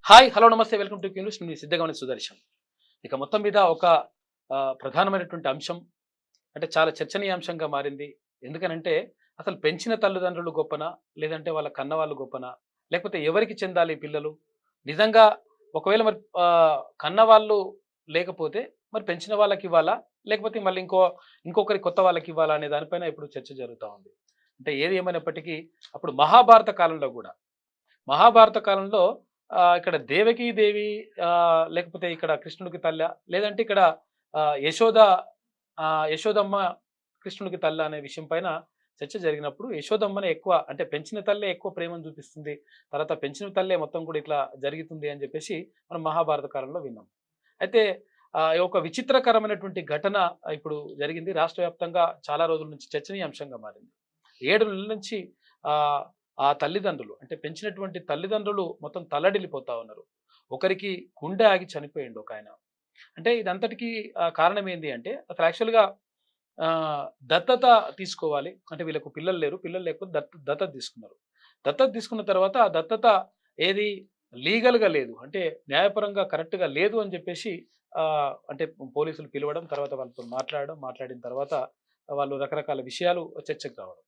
Hi hello నమస్తే welcome to Q News. నేను సిద్ధగమని సుదర్శన్. ఇక మొత్తం మీద ఒక ప్రధానమైనటువంటి అంశం అంటే చాలా చర్చనీయాంశంగా మారింది. ఎందుకనంటే అసలు పెంచిన తల్లిదండ్రులు గొప్పనా? లేదంటే వాళ్ళ కన్నవాళ్ళు గొప్పనా? లేకపోతే ఎవరికి చెందాలి ఈ పిల్లలు? నిజంగా ఒకవేళ మరి కన్నవాళ్ళు లేకపోతే మరి పెంచిన వాళ్ళకివ్వాలా? లేకపోతే మళ్ళీ ఇంకొకరి కొత్త వాళ్ళకివ్వాలా అనే దానిపైన ఇప్పుడు చర్చ జరుగుతా ఉంది. అంటే ఏది ఏమైనప్పటికీ అప్పుడు మహాభారత కాలంలో గూడా మహాభారత కాలంలో ఇక్కడ దేవకీ దేవి లేకపోతే ఇక్కడ కృష్ణుడికి తల్లా? లేదంటే ఇక్కడ యశోద యశోదమ్మ కృష్ణుడికి తల్లా అనే విషయం పైన చర్చ జరిగినప్పుడు యశోదమ్మనే ఎక్కువ అంటే పెంచిన తల్లే ఎక్కువ ప్రేమను చూపిస్తుంది. తర్వాత పెంచిన తల్లే మొత్తం కూడా ఇట్లా జరుగుతుంది అని చెప్పేసి మనం మహాభారత కాలంలో విన్నాం. అయితే ఒక విచిత్రకరమైనటువంటి ఘటన ఇప్పుడు జరిగింది. రాష్ట్ర వ్యాప్తంగా చాలా రోజుల నుంచి చర్చనీయాంశంగా మారింది. 7 నెలల నుంచి ఆహ్, ఆ తల్లిదండ్రులు అంటే పెంచినటువంటి తల్లిదండ్రులు మొత్తం తల్లడిల్లిపోతా ఉన్నారు. ఒకరికి గుండె ఆగి చనిపోయిండు ఒకాయన. అంటే ఇదంతటికి కారణం ఏంది అంటే అసలు యాక్చువల్‌గా దత్తత తీసుకోవాలి. అంటే వీళ్ళకు పిల్లలు లేరు. పిల్లలు లేకపోతే దత్తత తీసుకున్నారు. దత్తత తీసుకున్న తర్వాత ఆ దత్తత ఏది లీగల్‌గా లేదు. అంటే న్యాయపరంగా కరెక్ట్‌గా లేదు అని చెప్పేసి అంటే పోలీసులు పిలవడం, తర్వాత వాళ్ళతో మాట్లాడడం, మాట్లాడిన తర్వాత వాళ్ళు రకరకాల విషయాలు చర్చకు రావడం.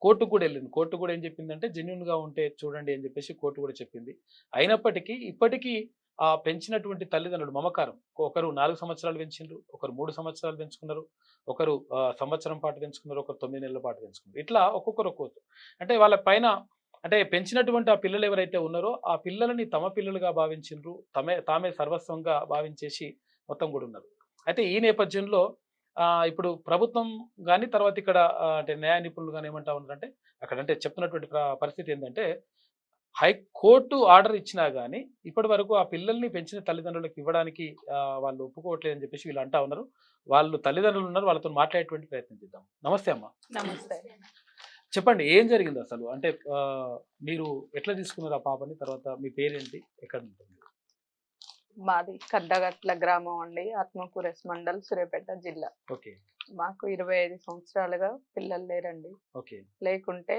కోర్టుకి కూడా ఎళ్ళింది. కోర్టు కూడా ఏం చెప్పిందంటే జెన్యూన్‌గా ఉంటే చూడండి అని చెప్పేసి కోర్టు కూడా చెప్పింది. అయినప్పటికీ ఇప్పటికీ పెంచినటువంటి తల్లిదండ్రులు మమకారం. ఒకరు 4 సంవత్సరాలు పెంచిండ్రు. ఒకరు 3 సంవత్సరాలు పెంచుకున్నారు. ఒకరు సంవత్సరం పాటు పెంచుకున్నారు. ఒకరు 9 నెలల పాటు పెంచుకున్నారు. ఇట్లా ఒక్కొక్కరు ఒక్కొక్కరు. అంటే వాళ్ళ పైన అంటే పెంచినటువంటి ఆ పిల్లలు ఎవరైతే ఉన్నారో ఆ పిల్లలని తమ పిల్లలుగా భావించిండ్రు. తామే సర్వస్వంగా భావించేసి మొత్తం కూడా ఉన్నారు. అయితే ఈ నేపథ్యంలో ఇప్పుడు ప్రభుత్వం గాని తర్వాత ఇక్కడ అంటే న్యాయ నిపుణులు గాని ఏమంటా ఉన్నారంటే అక్కడంటే చెప్తున్నటువంటి పరిస్థితి ఏందంటే కోర్టు ఆర్డర్ ఇచ్చినా గాని ఇప్పటి వరకు ఆ పిల్లల్ని పెంచిన తల్లిదండ్రులకు ఇవ్వడానికి వాళ్ళు ఒప్పుకోవట్లేదని చెప్పేసి వీళ్ళు అంటా ఉన్నారు. వాళ్ళు తల్లిదండ్రులు ఉన్నారు. వాళ్ళతో మాట్లాడేటువంటి ప్రయత్నం చేద్దాం. నమస్తే అమ్మ. నమస్తే. చెప్పండి ఏం జరిగింది అసలు? అంటే మీరు ఎట్లా తీసుకున్నారు ఆ పాపని? తర్వాత మీ పేరేంటి? ఎక్కడ ఉంటుంది? మాది కడ్డగట్ల గ్రామం అండి. ఆత్మకూరు మండల్, సూర్యాపేట జిల్లా. ఓకే. మాకు 25 సంవత్సరాలుగా పిల్లలు లేరండి. ఓకే. లేకుంటే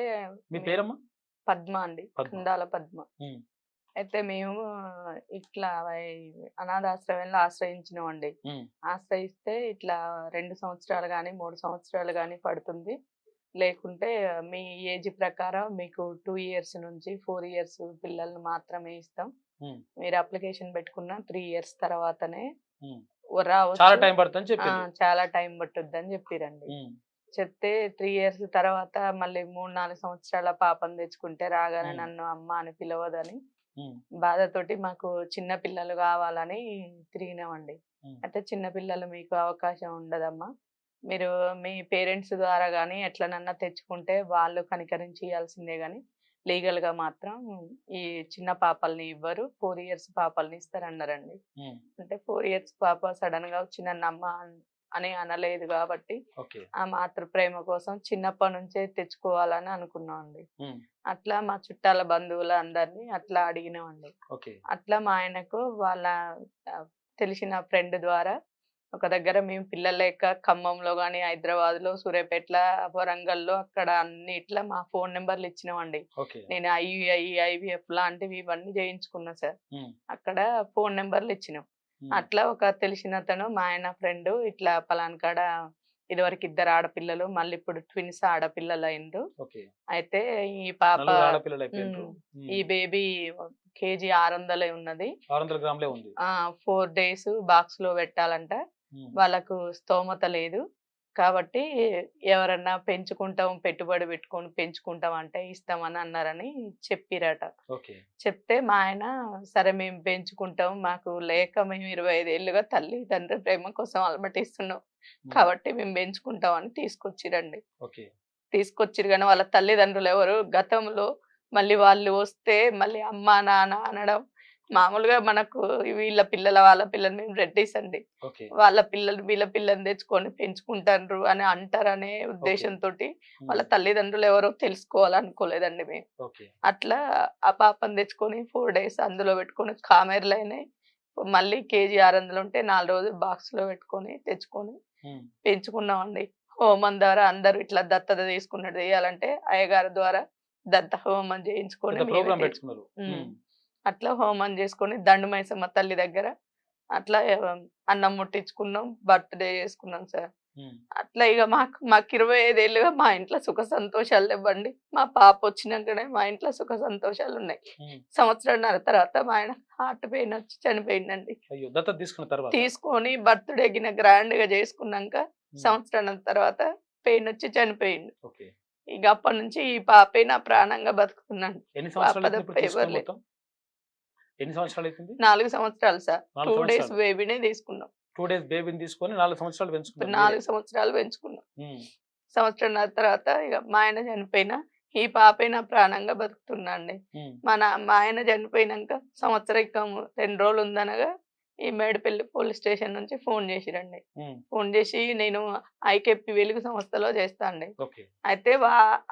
మీ పేరమ్మా? పద్మ అండి. పద్మ. కందాల పద్మ. హ్మ్. అయితే మేము ఇట్లా అనాథాశ్రమంలో ఆశ్రయించినామండి. హ్మ్. ఆశ్రయిస్తే ఇట్లా 2 సంవత్సరాలు గాని, 3 సంవత్సరాలు గాని పడుతుంది. లేకుంటే మీ ఏజ్ ప్రకారం మీకు 2 ఇయర్స్ నుంచి 4 ఇయర్స్ పిల్లల్ని మాత్రమే ఇస్తాం. హ్మ్. మీరు అప్లికేషన్ పెట్టుకున్న 3 ఇయర్స్ తర్వాతనే హ్మ్. రావచ్చు. చాలా టైం పడుతుందని చెప్పిండ్రు. చాలా టైం పట్టుద్దని చెప్పిరండి. హ్మ్. చెప్తే 3 ఇయర్స్ తర్వాత మళ్ళీ 3, 4 సంవత్సరాల పాపని తెచ్చుకుంటే రాగానే హ్మ్. నన్ను అమ్మ అని పిలవదని హ్మ్. బాధతోటి మాకు చిన్న పిల్లలు కావాలని తిరిగినామండి. హ్మ్. అయితే చిన్న పిల్లలు మీకు అవకాశం ఉండదమ్మా. మీరు మీ పేరెంట్స్ ద్వారా గాని ఎట్లనన్నా తెచ్చుకుంటే వాళ్ళు కనికరించి ఇయ్యాల్సిందే గాని లీగల్‌గా మాత్రం ఈ చిన్న పాపల్ని ఇవ్వరు. 4 ఇయర్స్ పాపల్ని ఇస్తారన్నారండి. హ్మ్. అంటే 4 ఇయర్స్ పాప సడెన్‌గా వచ్చి నన్నమ్మ అని అనలేదు గాబట్టి, ఓకే. ఆ మాతృ ప్రేమ కోసం చిన్నప్పటి నుంచే తెచ్చుకోవాలని అనుకున్నామండి. హ్మ్. అట్లా మా చుట్టాల బంధువులందరిని అట్లా అడిగినామండి. ఓకే. అట్లా మా ఆయనకు వాళ్ళ ఆహ్, తెలిసిన ఫ్రెండ్ ద్వారా ఒక దగ్గర మేము పిల్లలు లేక ఖమ్మంలో గాని, హైదరాబాద్‌లో, సూర్యాపేటల, వరంగల్‌లో అక్కడ అన్నిట్ల మా ఫోను నంబర్‌లు ఇచ్చినామండి. ఓకే. నేను ఐయుఐ, ఐవీఎఫ్ లాంటివి ఇవన్నీ చేయించుకున్నా సార్. హ్మ్. అక్కడ ఫోను నంబర్‌లు ఇచ్చినాం. హ్మ్. అట్లా ఒక తెలిసినతను మా ఆయన ఫ్రెండు ఇట్లా పలానా కాడ ఇదివరకు ఇద్దరు ఆడపిల్లలు, మళ్ళీ ఇప్పుడు ట్విన్స్ ఆడపిల్లలయిండ్రు. ఓకే. అయితే ఈ పాప నలుగురు ఆడపిల్లలయిపోయిండ్రు. ఈ హ్మ్. బేబీ కేజీ 600 ఉన్నది. 600 గ్రాములే ఉంది. 4 డేస్ బాక్స్‌లో పెట్టాలంట. హ్మ్. వాళ్ళకు స్తోమత లేదు. కాబట్టి ఎవరన్నా పెంచుకుంటాం, పెట్టుబడి పెట్టుకొని పెంచుకుంటాం అంటే ఇస్తామని అన్నారని చెప్పిరట. ఓకే. చెప్తే మా ఆయన సరే మేము పెంచుకుంటాం. మాకు లేక మేము 25 ఏళ్లుగా తల్లిదండ్రి ప్రేమ కోసం అలమటిస్తున్నాం. హ్మ్. కాబట్టి మేము పెంచుకుంటాం అని తీసుకొచ్చిరండి. ఓకే. తీసుకొచ్చిర్రు గానీ వాళ్ళ తల్లిదండ్రులెవరు గతంలో మళ్ళీ వాళ్ళు వస్తే మళ్ళీ అమ్మా, నాన్న అనడం మామూలుగా మనకు వీళ్ళ పిల్లల, వాళ్ళ పిల్లలు మేము రెడ్డీస్ అండి. ఓకే. వాళ్ళ పిల్లలు వీళ్ళ పిల్లని తెచ్చుకొని పెంచుకుంటాండ్రు అని అంటారనే ఓకే. ఉద్దేశంతోటి హ్మ్. వాళ్ళ తల్లిదండ్రులు ఎవరో తెలుసుకోవాలనుకోలేదండి మేము. ఓకే. అట్లా ఆ పాపని తెచ్చుకొని 4 డేస్ అందులో పెట్టుకొని కామెర్లయినాయి. మళ్ళీ కేజీ 600 ఉంటే 4 రోజులు బాక్స్‌లో పెట్టుకొని తెచ్చుకొని హ్మ్. పెంచుకున్నామండి. హోమం ద్వారా అందరూ ఇట్లా దత్తత తీసుకున్నట్టు చేయాలంటే అయ్యగారి ద్వారా దత్త హోమం చేయించుకొని పెద్ద మేమే ప్రోగ్రామ్ పెట్టుకున్నారు. హ్మ్. హ్మ్. అట్లా హోమం చేసుకొని దండు మైసమ్మ తల్లి దగ్గర అట్లా అన్నం ముట్టించుకున్నాం, బర్త్‌డే చేసుకున్నాం సార్. హ్మ్. అట్లా ఇగ మాకు 25 ఏళ్ళుగా మా ఇంట్లో సుఖ సంతోషాలు లెవ్వండి. మా పాప వచ్చినంకనే మా ఇంట్లో సుఖ సంతోషాలున్నాయి. హ్మ్. సంవత్సరంన్నర తర్వాత మా ఆయన హార్ట్ పెయిన్ వచ్చి చనిపోయిండండి. అయ్యో! దత్తత తీసుకున్న తర్వాత. తీసుకొని బర్త్‌డే గిన గ్రాండ్‌గా చేసుకున్నాంక హ్మ్. సంవత్సరం తర్వాత పెయిన్ వచ్చి చనిపోయిండు. ఓకే. ఇగ అప్పటినుంచి ఈ పాపే నా ప్రాణంగా బతుకుతున్నాను. ఎన్ని పాప సంవత్సరాలైతుంది తప్ప ఇప్పుడు ఎవరు తీసుకొని లేరు. మొత్తం? ఎన్ని సంవత్సరాలైతుంది? 4 సంవత్సరాలు సార్. 4 2 డేస్ సంవత్సరాలు. బేబీనే తీసుకున్నాం. 2 డేస్ బేబీని తీసుకొని 4 సంవత్సరాలు ఇప్పుడు పెంచుకున్నారు మీరే. 4 సంవత్సరాలు పెంచుకున్నాం. హ్మ్. సంవత్సరంన్నర తర్వాత ఇగ మా ఆయన చనిపోయినా, ఈ పాపే నా ప్రాణంగా బతుకుతున్నా అండి. హ్మ్. మా ఆయన చనిపోయినంక సంవత్సరికం 2 రోజులు ఉందనగా ఈ మేడిపల్లి పోలీస్ స్టేషన్ నుంచి ఫోన్ చేసిరండి. హ్మ్. ఫోన్ చేసి నేను ఐకేపీ వెలుగు సంస్థలో చేస్తా అండి. ఓకే. అయితే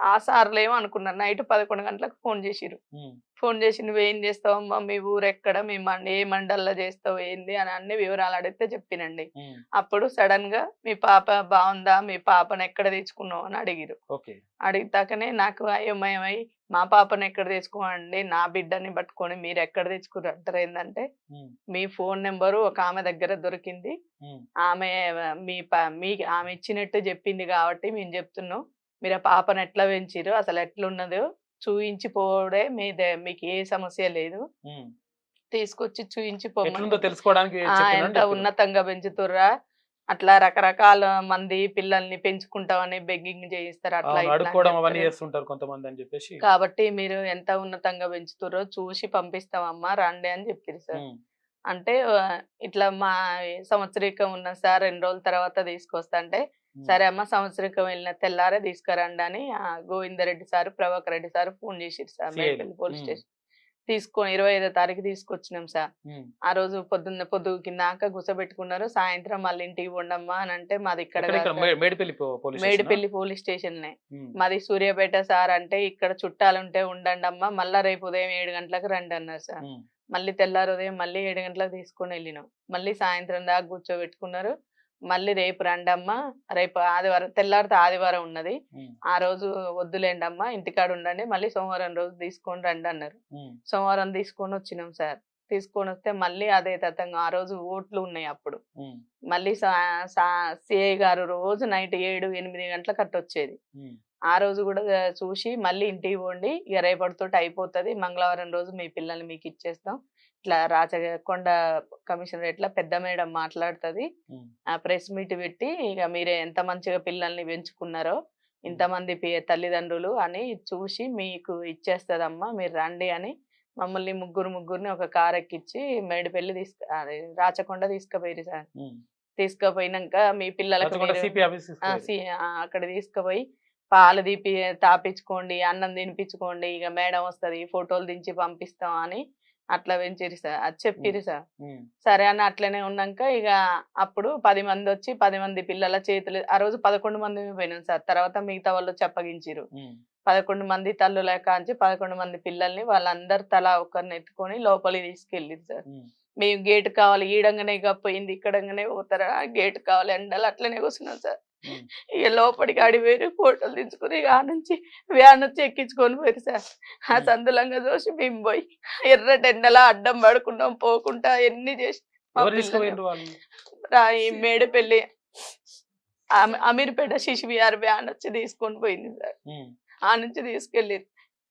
ఆ సార్‌లేమో అనుకున్నారు. నైట్ 11 గంటలకు ఫోన్ చేసిర్రు. హ్మ్. ఫోన్ చేసి "నువ్వేం చేస్తావమ్మా? మీ ఊరెక్కడ? మీ ఏ మండల్‌లో చేస్తావు? ఏంది?" అని అన్ని వివరాలు అడిగితే చెప్పినండి. హ్మ్. అప్పుడు సడెన్‌గా "మీ పాప బావుందా? మీ పాపను ఎక్కడ తెచ్చుకున్నావు?" అని అడిగిర్రు. ఓకే. అడిగితాకనే నాకు అయోమయమై "మా పాపను ఎక్కడ తెచ్చుకోమండి? నా బిడ్డని పట్టుకొని మీరెక్కడ తెచ్చుకుర్రు అంటారేందంటే, హ్మ్. మీ ఫోన్ నంబరు ఒక ఆమె దగ్గర దొరికింది. హ్మ్. ఆమె మీకు ఆమె ఇచ్చినట్టు చెప్పింది కాబట్టి మేము చెప్తున్నాం. మీరు ఆ పాపను ఎట్లా పెంచిర్రు? అసలు ఎట్లున్నదో చూయించి పోవుడే మీకు ఏ సమస్య లేదు. హ్మ్. తీసుకొచ్చి చూయించి పొమ్మని ఎట్లుందో తెలుసుకోవడానికి చెప్పిర్రని ఎంత చెప్పిర్రు. ఉన్నతంగా పెంచుతుర్రా? అట్లా రకరకాల మంది పిల్లల్ని పెంచుకుంటామని బెగ్గింగ్ చేయిస్తారు. అట్లా అవును. ఇట్లా అని అడుక్కోవడం అవన్నీ చెప్తారు. చేస్తుంటారు కొంతమంది అని చెప్పేసి. కాబట్టి మీరు ఎంత ఉన్నతంగా పెంచుతుర్రో చూసి పంపిస్తామమ్మా రండి అని చెప్పిర్రు సార్. హ్మ్. అంటే ఇట్లా మా సంవత్సరీకం ఉన్నది సార్ 2 రోజుల తర్వాత తీసుకొస్తా అంటే, హ్మ్. సరే అమ్మ సంవత్సరీకం వెళ్ళిన తెల్లారే తీసుకురండి అని Govinda Reddy sir, Prabhakar Reddy sir phone చేసిర్రు సార్ సీఐలు. మేడ్పల్లి పోలీస్ హ్మ్. స్టేషన్. తీసుకొని 25వ తారీఖు తీసుకొచ్చినాం సార్. హ్మ్. ఆ రోజు పొద్దుకిందాక కూసోబెట్టుకున్నారు. సాయంత్రం మళ్ళీ ఇంటికి పొండమ్మా అనంటే మాది ఇక్కడ కాదు ఎక్కడెక్కడ సార్. మేడిపల్లి పోలీస్ స్టేషనా? మేడిపల్లి పోలీస్ స్టేషన్‌నే. హ్మ్. మాది సూర్యాపేట సార్ అంటే, ఇక్కడ చుట్టాలుంటే ఉండండమ్మా. మళ్ళా రేపు ఉదయం 7 గంటలకు రండన్నారు సార్. హ్మ్. మళ్ళీ తెల్లారి ఉదయం మళ్ళీ 7 గంటలకు తీసుకొనెళ్ళినాం. మళ్ళీ సాయంత్రం దాకా కూర్చోబెట్టుకున్నారు. మళ్ళీ రేపు రండమ్మా. రేపు ఆదివారం తెల్లారితే ఆదివారం ఉన్నది. హ్మ్. ఆ రోజు వద్దులేండమ్మా ఇంటికాడ ఉండండి. మళ్ళీ సోమవారం రోజు తీసుకొని రండన్నారు. హ్మ్. సోమవారం తీసుకొనొచ్చినాం సార్. తీసుకొనొస్తే మళ్ళీ అదే తతంగం. ఆ రోజు ఓట్లు ఉన్నాయి అప్పుడు. హ్మ్. మళ్ళీ సా సా సీఐ గారు రోజు నైట్ 7, 8 గంటలకు అట్టొచ్చేది. హ్మ్. ఆ రోజు గూడా చూసి మళ్ళీ ఇంటికి పోండి. ఇగ రేపటితోటి అయిపోతది. మంగళవారం రోజు మీ పిల్లల్ని మీకిచ్చేస్తాం. ఇట్లా రాచకొండ కమిషనరేట్‌ల పెద్ద మేడం మాట్లాడుతది. హ్మ్. ప్రెస్ మీట్ పెట్టి ఇగ మీరు ఎంత మంచిగా పిల్లల్ని పెంచుకున్నారో, హ్మ్. ఇంతమంది తల్లిదండ్రులు అని చూసి మీకు ఇచ్చేస్తదమ్మా. మీరు రండి అని మమ్మల్ని ముగ్గురిని ఒక కార్ ఎక్కిచ్చి మేడిపల్లి అదే రాచకొండ తీసుకుపోయిర్రు సార్. హ్మ్. తీసుకుపోయినంక మీ పిల్లలకు రాచకొండ మీరు సిపి ఆఫీస్ తీసుకుపోయారు. అక్కడ తీసుకుపోయి పాలు తాపిచ్చుకోండి, అన్నం తినిపించుకోండి. ఇగ మేడం వస్తది. ఫోటోలు దించి పంపిస్తాం అని అట్లా పెంచిర్రు సార్. అది హ్మ్. చెప్పిర్రు సార్. హ్మ్. సరే అని అట్లనే ఉన్నాంక ఇగ అప్పుడు 10 మందొచ్చి 10 మంది పిల్లల చేతులు ఆ రోజు 11 మందిమే పోయినాం సార్. తర్వాత మిగతా వాళ్ళు చెప్పగించిర్రు. హ్మ్. 11 మంది తల్లుల కాంచి 11 మంది పిల్లల్ని వాళ్ళందరూ తలా ఒకరిని ఎత్తుకొని లోపలికి తీసుకెళ్ళిర్రు సార్. హ్మ్. మేము గేట్ కావాలి ఈడంగానే పోయింది ఇక్కడంగానే పోతారా గేట్ కావాలి ఎండల అట్లనే కూర్చున్నాం సార్. హ్మ్. ఇక లోపలికి ఆడిపోయారు ఫోటోలు తీసుకుని ఇక నుంచి వ్యాన్ వచ్చి ఎక్కించుకొని పోయారు సార్. ఆ హ్మ్. సందులంగా చూసి మేము పోయి ఎర్రటి ఎండలా అడ్డం పడుకున్నాం పోకుండా ఎన్ని చేసి మా ఎవరు పిల్లలు తీసుకుపోయిండ్రు వాళ్ళు? ఈ మేడిపల్లి అమీర్పేట శిశువిహార్ వ్యాన్ వచ్చి తీసుకొని పోయింది సార్. హ్మ్. ఆ నుంచి తీసుకెళ్ళిర్రు.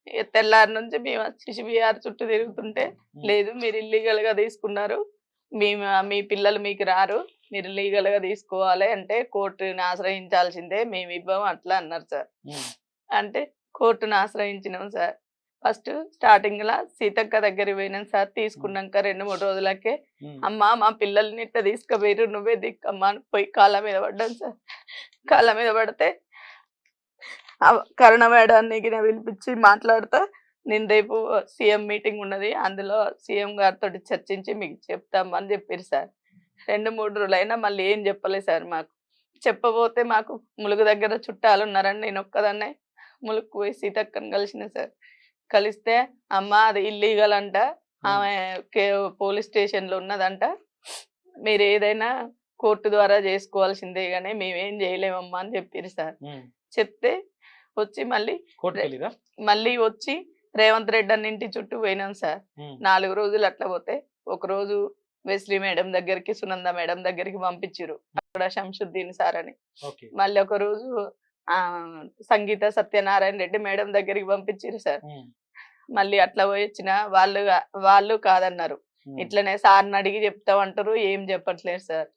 ఇగ తెల్లారి నుంచి మేము శిశువిహార్ చుట్టూ తిరుగుతుంటే, హ్మ్. లేదు మీరు ఇల్లీగల్‌గా తీసుకున్నారు. మీ పిల్లలు మీకు రారు. మీరు లీగల్‌గా తీసుకోవాలి అంటే కోర్టుని ఆశ్రయించాల్సిందే. మేమివ్వం అట్లా అన్నారు సార్. హ్మ్. అంటే కోర్టుని ఆశ్రయించినాం సార్. ఫస్ట్ స్టార్టింగ్‌ల సీతక్క దగ్గరికి పోయినాం సార్. హ్మ్. తీసుకున్నాంక 2, 3 రోజులకే హ్మ్. అమ్మా మా పిల్లల్ని ఇట్లా తీసుకుపోయిర్రు నువ్వే దిక్కమ్మా అని పోయి కాళ్ళ మీద పడ్డాం సార్. కాళ్ళ మీద పడితే కరుణ మేడాన్ని గిన పిలిపించి మాట్లాడతా, నేను రేపు సీఎం మీటింగ్ ఉన్నది. అందులో సీఎం గారితోటి చర్చించి మీకు చెప్తామని చెప్పిర్రు సార్. 2, 3 రోజులైనా మళ్ళీ ఏం చెప్పలేదు సార్ మాకు. చెప్పబోతే మాకు ములుగు దగ్గర చుట్టాలున్నారని నేనొక్కదాన్నే ములుగుకు పోయి సీతక్కని కలిసిన సార్. కలిస్తే అమ్మ అది ఇల్లీగల్ అంట. హ్మ్. ఆమె కే పోలీస్ స్టేషన్‌లో ఉన్నదంట. మీరేదైనా కోర్టు ద్వారా చేసుకోవాల్సిందే గాని మేమేం చేయలేమమ్మా అని చెప్పిర్రు సార్. హ్మ్. చెప్తే వచ్చి మళ్ళీ రె కోర్టుకెళ్ళిర్రా? మళ్ళీ వచ్చి రేవంత్ రెడ్డి అన్న ఇంటి చుట్టూ పోయినాం సార్. 4 రోజులు అట్లా పోతే ఒకరోజు వెస్లీ మేడం దగ్గరికి, సునంద మేడం దగ్గరికి పంపించిర్రు. అక్కడ శంషుద్దీన్ సార్ అని. ఓకే. మళ్ళీ ఒక రోజు సంగీత సత్యనారాయణ రెడ్డి మేడం దగ్గరికి పంపించిర్రు సార్. మళ్ళీ అట్లా పోయి వచ్చిన వాళ్ళు కాదన్నారు. ఇట్లనే సార్ని అడిగి చెప్తామంటారు, ఏం చెప్పట్లేదు సార్.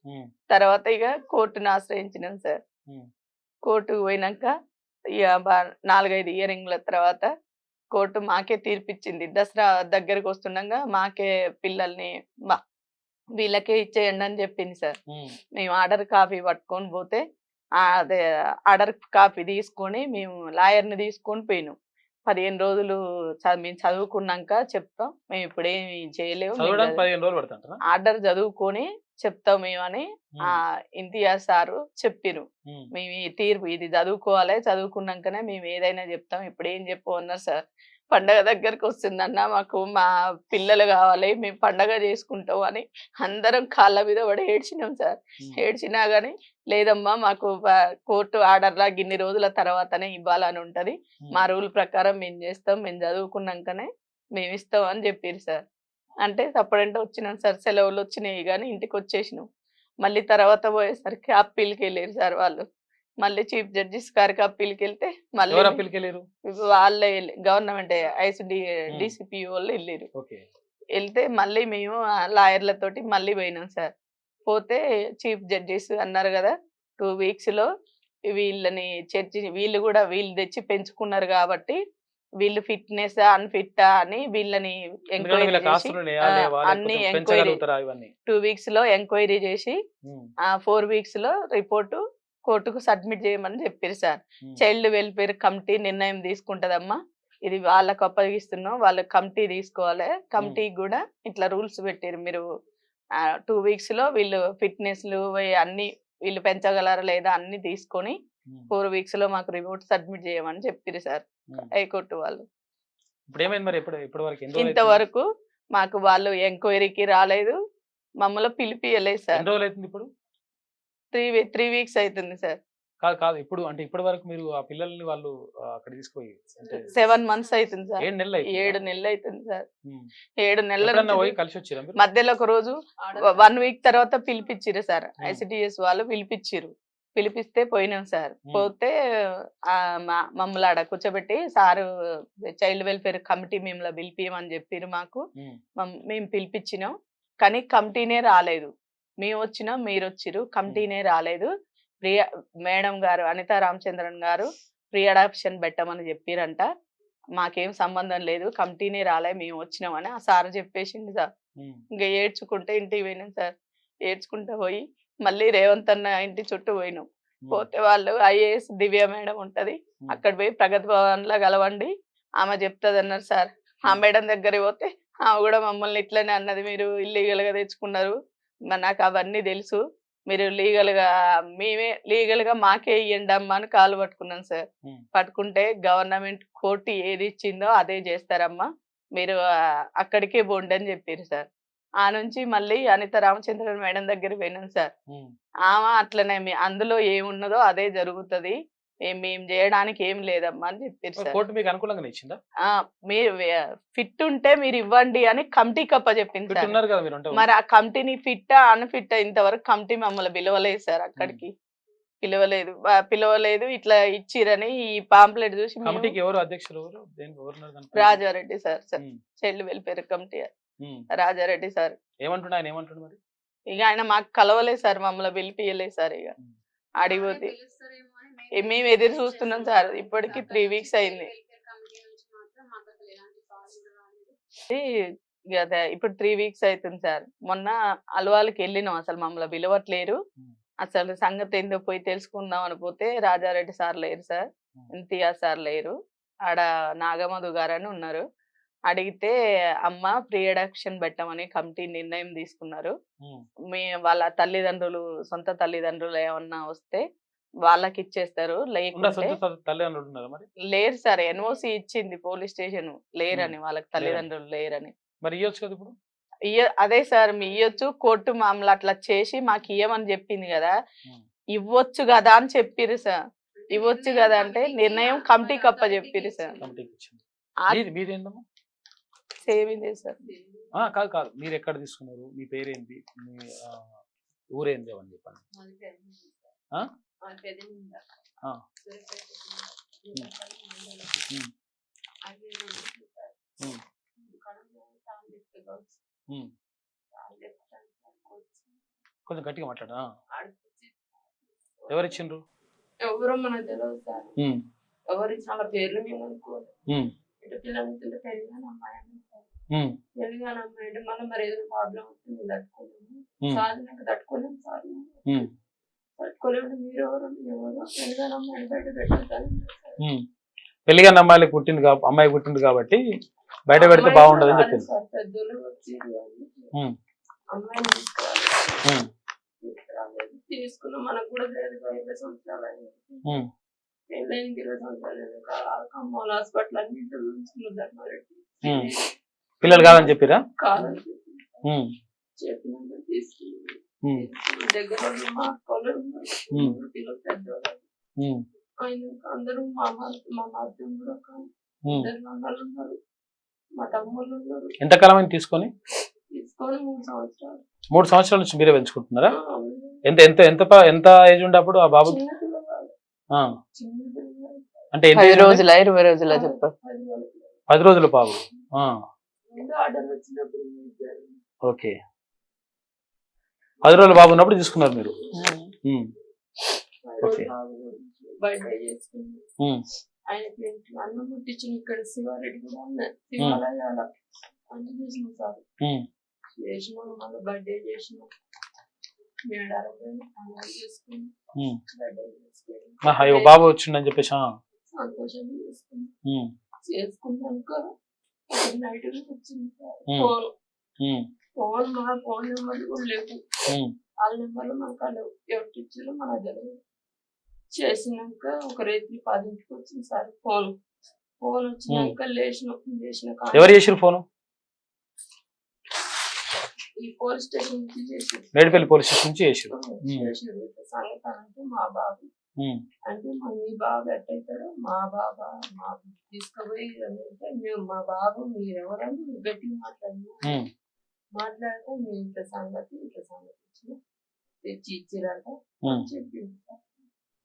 తర్వాత ఇక కోర్టును ఆశ్రయించినాం సార్. కోర్టుకు పోయినాక ఇక 4-5 ఇయరింగ్ల తర్వాత కోర్టు మాకే తీర్పిచ్చింది. దసరా దగ్గరకు వస్తుండగా మాకే పిల్లల్ని వీళ్ళకే ఇచ్చేయండి అని చెప్పింది సార్. మేము ఆర్డర్ కాపీ పట్టుకొని పోతే అదే ఆర్డర్ కాపీ తీసుకొని మేము లాయర్ని తీసుకొని పోయినాం. 15 రోజులు మేము చదువుకున్నాక చెప్తాం, మేము ఇప్పుడేమి చేయలేము, ఆర్డర్ చదువుకొని చెప్తాం మేము అని ఇంతియాజ్ సారు చెప్పిరు. మేము ఈ తీర్పు ఇది చదువుకోవాలి, చదువుకున్నాకనే మేము ఏదైనా చెప్తాం, ఇప్పుడు ఏం చెప్పు అన్నారు సార్. పండగ దగ్గరకు వస్తుందన్న, మాకు మా పిల్లలు కావాలి, మేము పండగ చేసుకుంటాం అని అందరం కాళ్ళ మీద పడి ఏడ్చినాం సార్. ఏడ్చినా గానీ లేదమ్మా, మాకు కోర్టు ఆర్డర్లా ఇన్ని రోజుల తర్వాతనే ఇవ్వాలని ఉంటది, మా రూల్ ప్రకారం మేము చేస్తాం, మేము చదువుకున్నాకనే మేము ఇస్తాం అని చెప్పారు సార్. అంటే అప్పుడంటే వచ్చినాం సార్, సెలవులు వచ్చినాయి కానీ ఇంటికి వచ్చేసినాం. మళ్ళీ తర్వాత పోయేసరికి అప్పీల్కి వెళ్ళారు సార్ వాళ్ళు. మళ్ళీ చీఫ్ జడ్జిస్ గారికి అప్పీల్కి వెళ్తే మళ్ళీ వాళ్ళే గవర్నమెంట్ DCP వాళ్ళు వెళ్ళారు. వెళ్తే మళ్ళీ మేము లాయర్లతోటి మళ్ళీ పోయినాం సార్. పోతే చీఫ్ జడ్జిస్ అన్నారు కదా 2 weeks లో వీళ్ళని వీళ్ళు కూడా వీళ్ళు తెచ్చి పెంచుకున్నారు కాబట్టి వీళ్ళు ఫిట్నెస్ అన్ఫిట్టా అని వీళ్ళని ఎంక్వైరీ చేసి అన్ని ఎంక్వైరీ 2 weeks లో ఎంక్వైరీ చేసి 4 weeks లో రిపోర్టు కోర్టుకు సబ్మిట్ చేయమని చెప్పారు సార్. చైల్డ్ వెల్ఫేర్ కమిటీ నిర్ణయం తీసుకుంటదమ్మా, ఇది వాళ్ళకు అప్పగిస్తున్నాం, వాళ్ళ కమిటీ తీసుకోవాలి, కమిటీకి కూడా ఇట్లా రూల్స్ పెట్టారు, మీరు 2 weeks లో వీళ్ళు ఫిట్నెస్లు అన్ని వీళ్ళు పెంచగలరా లేదా అన్ని తీసుకొని 4 weeks లో మాకు రిపోర్ట్ సబ్మిట్ చేయమని చెప్పారు సార్ హైకోర్టు వాళ్ళు. ఇంతవరకు మాకు వాళ్ళు ఎంక్వైరీకి రాలేదు, మమ్మల్ని పిలిపియలేదు సార్. 3 weeks అవుతుంది సార్. కాదు ఇప్పుడు అంటే ఇప్పటి వరకు మీరు ఆ పిల్లల్ని వాళ్ళు అక్కడ తీసుకుపోయి 7 months అవుతుంది సార్. 7 నెలలు అవుతుంది సార్. 7 నెలల కలిసి వచ్చారు. మధ్యలో ఒక రోజు 1 week తర్వాత పిలిపించారు సార్, ICDS వాళ్ళు పిలిపించారు. పిలిపిస్తే పోయినాం సార్. పోతే మమ్మల్ని ఆడ కూర్చోబెట్టి సారు చైల్డ్ వెల్ఫేర్ కమిటీ మిమ్మల్ని పిలిపియమని చెప్పారు మాకు. మేము పిలిపించినాం కానీ కమిటీనే రాలేదు. మేము వచ్చినాం, మీరు వచ్చిరు, కమిటీనే రాలేదు. మేడం గారు అనితా రామచంద్రన్ గారు ప్రీ అడాప్షన్ పెట్టమని చెప్పిరంట, మాకేం సంబంధం లేదు, కమిటీనే రాలే, మేము వచ్చినామని ఆ సార్ చెప్పేసింది సార్. ఇంకా ఏడ్చుకుంటే ఇంటికి పోయినాం సార్. ఏడ్చుకుంటే పోయి మళ్ళీ రేవంత్ అన్న ఇంటి చుట్టూ పోయినాం. పోతే వాళ్ళు IAS దివ్య మేడం ఉంటది, అక్కడ పోయి ప్రగతి భవన్ లో కలవండి, ఆమె చెప్తుంది అన్నారు సార్. ఆ మేడం దగ్గర పోతే ఆమె కూడా మమ్మల్ని ఇట్లనే అన్నది, మీరు ఇల్లీగల్ గా తెచ్చుకున్నారు, నాకు అవన్నీ తెలుసు, మీరు లీగల్ గా మాకే ఇయ్యండి అమ్మా అని కాలు పట్టుకున్నాను సార్. పట్టుకుంటే గవర్నమెంట్ కోర్టు ఏది ఇచ్చిందో అదే చేస్తారమ్మా, మీరు అక్కడికే పోండి అని చెప్పారు సార్. ఆ నుంచి మళ్ళీ అనిత రామచంద్రన్ మేడం దగ్గర పోయినాం సార్. ఆమె అట్లనే అందులో ఏమున్నదో అదే జరుగుతుంది, మేము చేయడానికి ఏం లేదమ్మా అని చెప్పారు సార్. కోర్టు మీకు అనుకూలంగా ఇచ్చిందా? మీరు ఫిట్ ఉంటే మీరు ఇవ్వండి అని కమిటీకి అప్పచెప్పింది సార్. మరి ఆ కమిటీని ఫిట్టా అన్ఫిట్టా ఇంతవరకు కమిటీ మమ్మల్ని పిలవలేదు సార్, అక్కడికి పిలవలేదు. ఇట్లా ఇచ్చిరని ఈ పాంప్లెట్ చూసి Rajareddy sir child welfare committee Rajareddy sir ఏమంటున్నా ఇక ఆయన మాకు కలవలేదు సార్, మమ్మల్ని పిలిపియలేదు సార్. ఇక అడిగిపోతే మేము ఎదురు చూస్తున్నాం సార్, ఇప్పటికి 3 weeks అయింది. ఇప్పుడు 3 weeks అవుతుంది సార్. మొన్న అలవాళ్ళకి వెళ్ళినాం, అసలు మమ్మల్ని పిలవట్లేరు, అసలు సంగతి ఏందో పోయి తెలుసుకుందాం అని పోతే రాజారెడ్డి సార్ లేరు సార్, ఇంతియాజ్ సార్ లేరు, ఆడ నాగమధు గారు అని ఉన్నారు. అడిగితే అమ్మ ప్రీ అడాప్షన్ పెట్టమని కమిటీ నిర్ణయం తీసుకున్నారు, వాళ్ళ తల్లిదండ్రులు సొంత తల్లిదండ్రులు ఏమన్నా వస్తే వాళ్ళకి ఇచ్చేస్తారు, లేకుంటే లేరు సార్. NOC ఇచ్చింది పోలీస్ స్టేషన్, లేరని, వాళ్ళకి తల్లిదండ్రులు లేరని. మరి ఇయ్యొచ్చు కదా ఇప్పుడు? అదే సార్ మీ ఇయ్యొచ్చు, కోర్టు మామూలు అట్లా చేసి మాకు ఇయ్యమని చెప్పింది కదా, ఇవ్వచ్చు కదా అని చెప్పిరు సార్. ఇవ్వచ్చు కదా అంటే నిర్ణయం కమిటీకి అప్ప చెప్పిరు సార్. మీదేందమ్మా? సేమ్ ఇదే సార్. కాదు కాదు, మీరు ఎక్కడ తీసుకున్నారు, మీ పేరేంటి, మీ ఊరేంది అని చెప్పండి. ఆ? ఆ. కొంచెం గట్టిగా మాట్లాడా. ఎవరిచ్చిండ్రు? ఎవరో మనకు తెలియదు సార్. ఎవరు ఇచ్చిన పేర్లు మేము అనుకోవాలి. ఇటు పిల్లలకి పెళ్ళిగాని అమ్మాయి అని పెళ్ళిగాని అమ్మాయి అంటే మళ్ళీ మరి ఏదైనా ప్రాబ్లం వస్తే మేము తట్టుకోలేము. సాధనకు తట్టుకోలేము సార్. తట్టుకోలేము. మీరు ఎవరు పెళ్ళిగాని అమ్మాయిని బయట పెట్టారు. పెళ్ళిగాని అమ్మాయికి పుట్టింది అమ్మాయి పుట్టింది కాబట్టి బయట పెడితే బాగుండదు అని చెప్పింది సార్. పెద్దోళ్ళు వచ్చి అమ్మాయిని తీసుకోవాలి. తీసుకున్నాం. మనకు కూడా లేదు 20 సంవత్సరాలు అయింది. పెళ్ళైన 20 సంవత్సరాలు ఖమ్మం హాస్పిటల్ అన్ని చూసుకున్న ధర్మారెడ్డి. పిల్లలు కాదని చెప్పిరా? కాదని చెప్పినాక తీసుకున్నాం. దగ్గర మా అక్కలు ఉన్నారు, పిల్లలు పెద్దవాళ్ళు. ఆయన అందరూ మా మధ్య కూడా ఒక 2 అన్నలు ఉన్నారు, మా తమ్ముళ్ళు ఉన్నారు. ఎంతకాలం అయింది తీసుకొని? 3 సంవత్సరాలు. 3 సంవత్సరాల నుంచి మీరే పెంచుకుంటున్నారా? ఎంత ఎంత ఎంత ఎంత ఏజ్ ఉండే అప్పుడు ఆ బాబు? అంటే 10 రోజుల 20 రోజుల చెప్పు. 10 రోజుల బాబు. ఓకే, 10 రోజుల బాబు ఉన్నప్పుడు తీసుకున్నారు మీరు. ఆయనకి అన్నం ముట్టించిన ఇక్కడ శివారెడ్డి కూడా ఉన్నాయి. శివాలయాల అన్ని చేసినాం సార్. చేసినాం, మళ్ళీ బర్త్డే చేసినాం. బాబు వచ్చిండని చెప్పేసి సంతోషం చేసుకున్నాక నైట్ వచ్చింది సార్. ఫోన్ మా ఫోన్ నెంబర్లు కూడా లేవు. వాళ్ళ నెంబర్లు మనకు లేవు. ఎవరికి ఇచ్చారో మన తెలియదు. చేసినాక ఒక రేత్రి 10ంటికి వచ్చింది సార్ ఫోన్. ఫోన్ వచ్చినాక లేచిన ఎవరు చేసారు ఫోన్? ఈ పోలీస్ స్టేషన్ నుంచి చేసి, మేడిపల్లి పోలీస్ స్టేషన్ నుంచి చేసారు. సంగతి అంటే మా బాబు అంటే మీ బాబు ఎట్టయితాడో మా బాబా మా తీసుకుపోయి అంటే మేము మా బాబు మీరెవరని గట్టిగా మాట్లాడితే మేము ఇట్లా సంగతి ఇచ్చిన తెచ్చి ఇచ్చిరట చెప్పింది.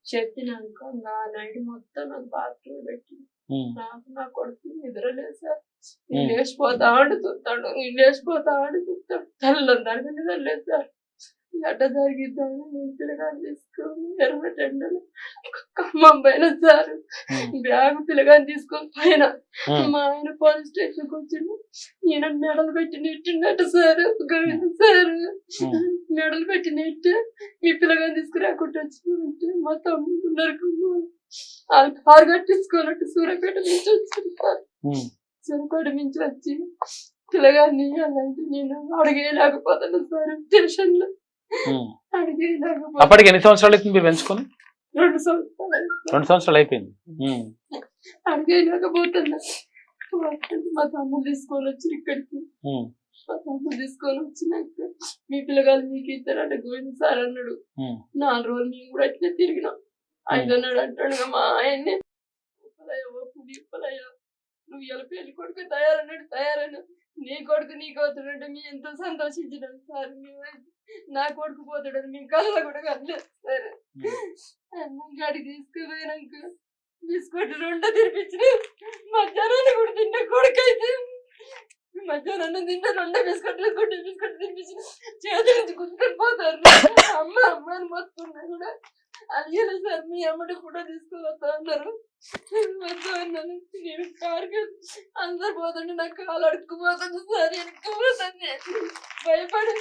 చెప్పినాక నా నైట్ మొత్తం నాకు బాత్రూమ్ పెట్టి నాకు నా కొడుకు నిద్రలేదు సార్. నేను లేచిపోతా చూస్తాడు, నేను లేచిపోతా చూస్తాడు. దానికి నిద్రలేదు సార్. అడ్డ జరిగిద్దామని నేను పిల్లగాని తీసుకొని ఎర్రటెండలు ఖమ్మం పైన సార్. బ్యాగ్ పిల్లగాని తీసుకొని పైన మా ఆయన పోలీస్ స్టేషన్కి వచ్చిండు. ఈయన మెడలు పెట్టి నెట్టిండట సార్. సార్ మెడలు పెట్టి నెట్టి మీ పిల్లగాని తీసుకురాకుండా వచ్చింటే మా తమ్ముడు ఉన్నారు. కారు కట్టించుకోనట్టు సూర్యాపేట నుంచి వచ్చింది సార్. సూర్యాపేట నుంచి వచ్చి పిల్లగాన్ని అలాంటి నేను అడిగేయలేకపోతాను సార్. స్టేషన్ లో అడిగేయలేకపోతే. అప్పటికి ఎన్ని సంవత్సరాలు అవుతుంది మీరు పెంచుకొని? 2 సంవత్సరాలు. 2 సంవత్సరాలు అయిపోయింది. అడిగేయలేకపోతున్నా. మా తమ్ముడు తీసుకొని వచ్చి ఇక్కడికి. మా తమ్ముడు తీసుకొని వచ్చినాక మీ పిల్లగాలు మీకు ఇస్తారంటే గోవింద్ సార్ అన్నాడు. 4 రోజులు మేము కూడా అట్లే తిరిగినాం. 5 అన్నాడు అంటాడు మా ఆయన్ని. ఉప్పలయ్య నువ్వు ఇలా పెళ్లి కొడుకు తయారన్నాడు. తయారన్నా నీ కొడుకు నీకు అవుతాడంటే మేము ఎంతో సంతోషించినాం సార్. మేము నా కొడుకు పోతాడని మేము కళ్ళ కూడా కనలేదు సార్. అన్నంగాడికి తీసుకుపోయినాక బిస్కెట్ 2 తినిపించిన. మధ్యాహ్నం కూడా తిన్న కొడుకు అయితే మధ్యాహ్నం తిన్న 2 బిస్కెట్లు తినిపించిన. చేతి నుంచి గుంజుకొని పోతారు. అమ్మ అని మొత్తున్నా కూడా అడిగారు సార్. మీ అమ్మడి కూడా తీసుకొని వస్తా అన్నారు. వస్తా అన్నాను. నేను కారుకి అందరు పోతుండే నాకు కాలు అడుక్కుపోతుంది సార్. ఎడుక్కుపోతుంది భయపడి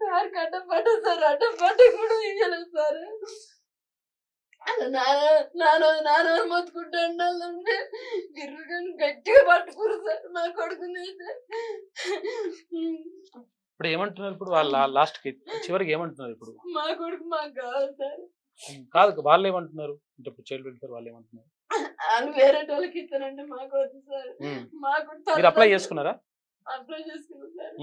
కారుకి అడ్డం పడ్డా సార్. అడ్డం పడ్డ కూడా ఇయ్యలేదు సార్. నాన్న మొత్తుకుంటా ఉండాలంటే గిర్రుగాని గట్టిగా పట్టుకురు సార్ నా కొడుకుని అయితే. ఇప్పుడు ఏమంటున్నారు? ఇప్పుడు వాళ్ళ లాస్ట్ కి చివరికి ఏమంటున్నారు? ఇప్పుడు మా కొడుకు మాకు కావాలి సార్. కాదు, వాళ్ళు ఏమంటున్నారు అంటే ఇప్పుడు చైల్డ్ వెల్ఫేర్ వాళ్ళు ఏమంటున్నారు? వాళ్ళు వేరే వాళ్ళకి ఇస్తారంటే మాకు వద్దు సార్. మాకు అప్లై చేసుకున్నారా? అప్లై చేసుకున్నాం సార్.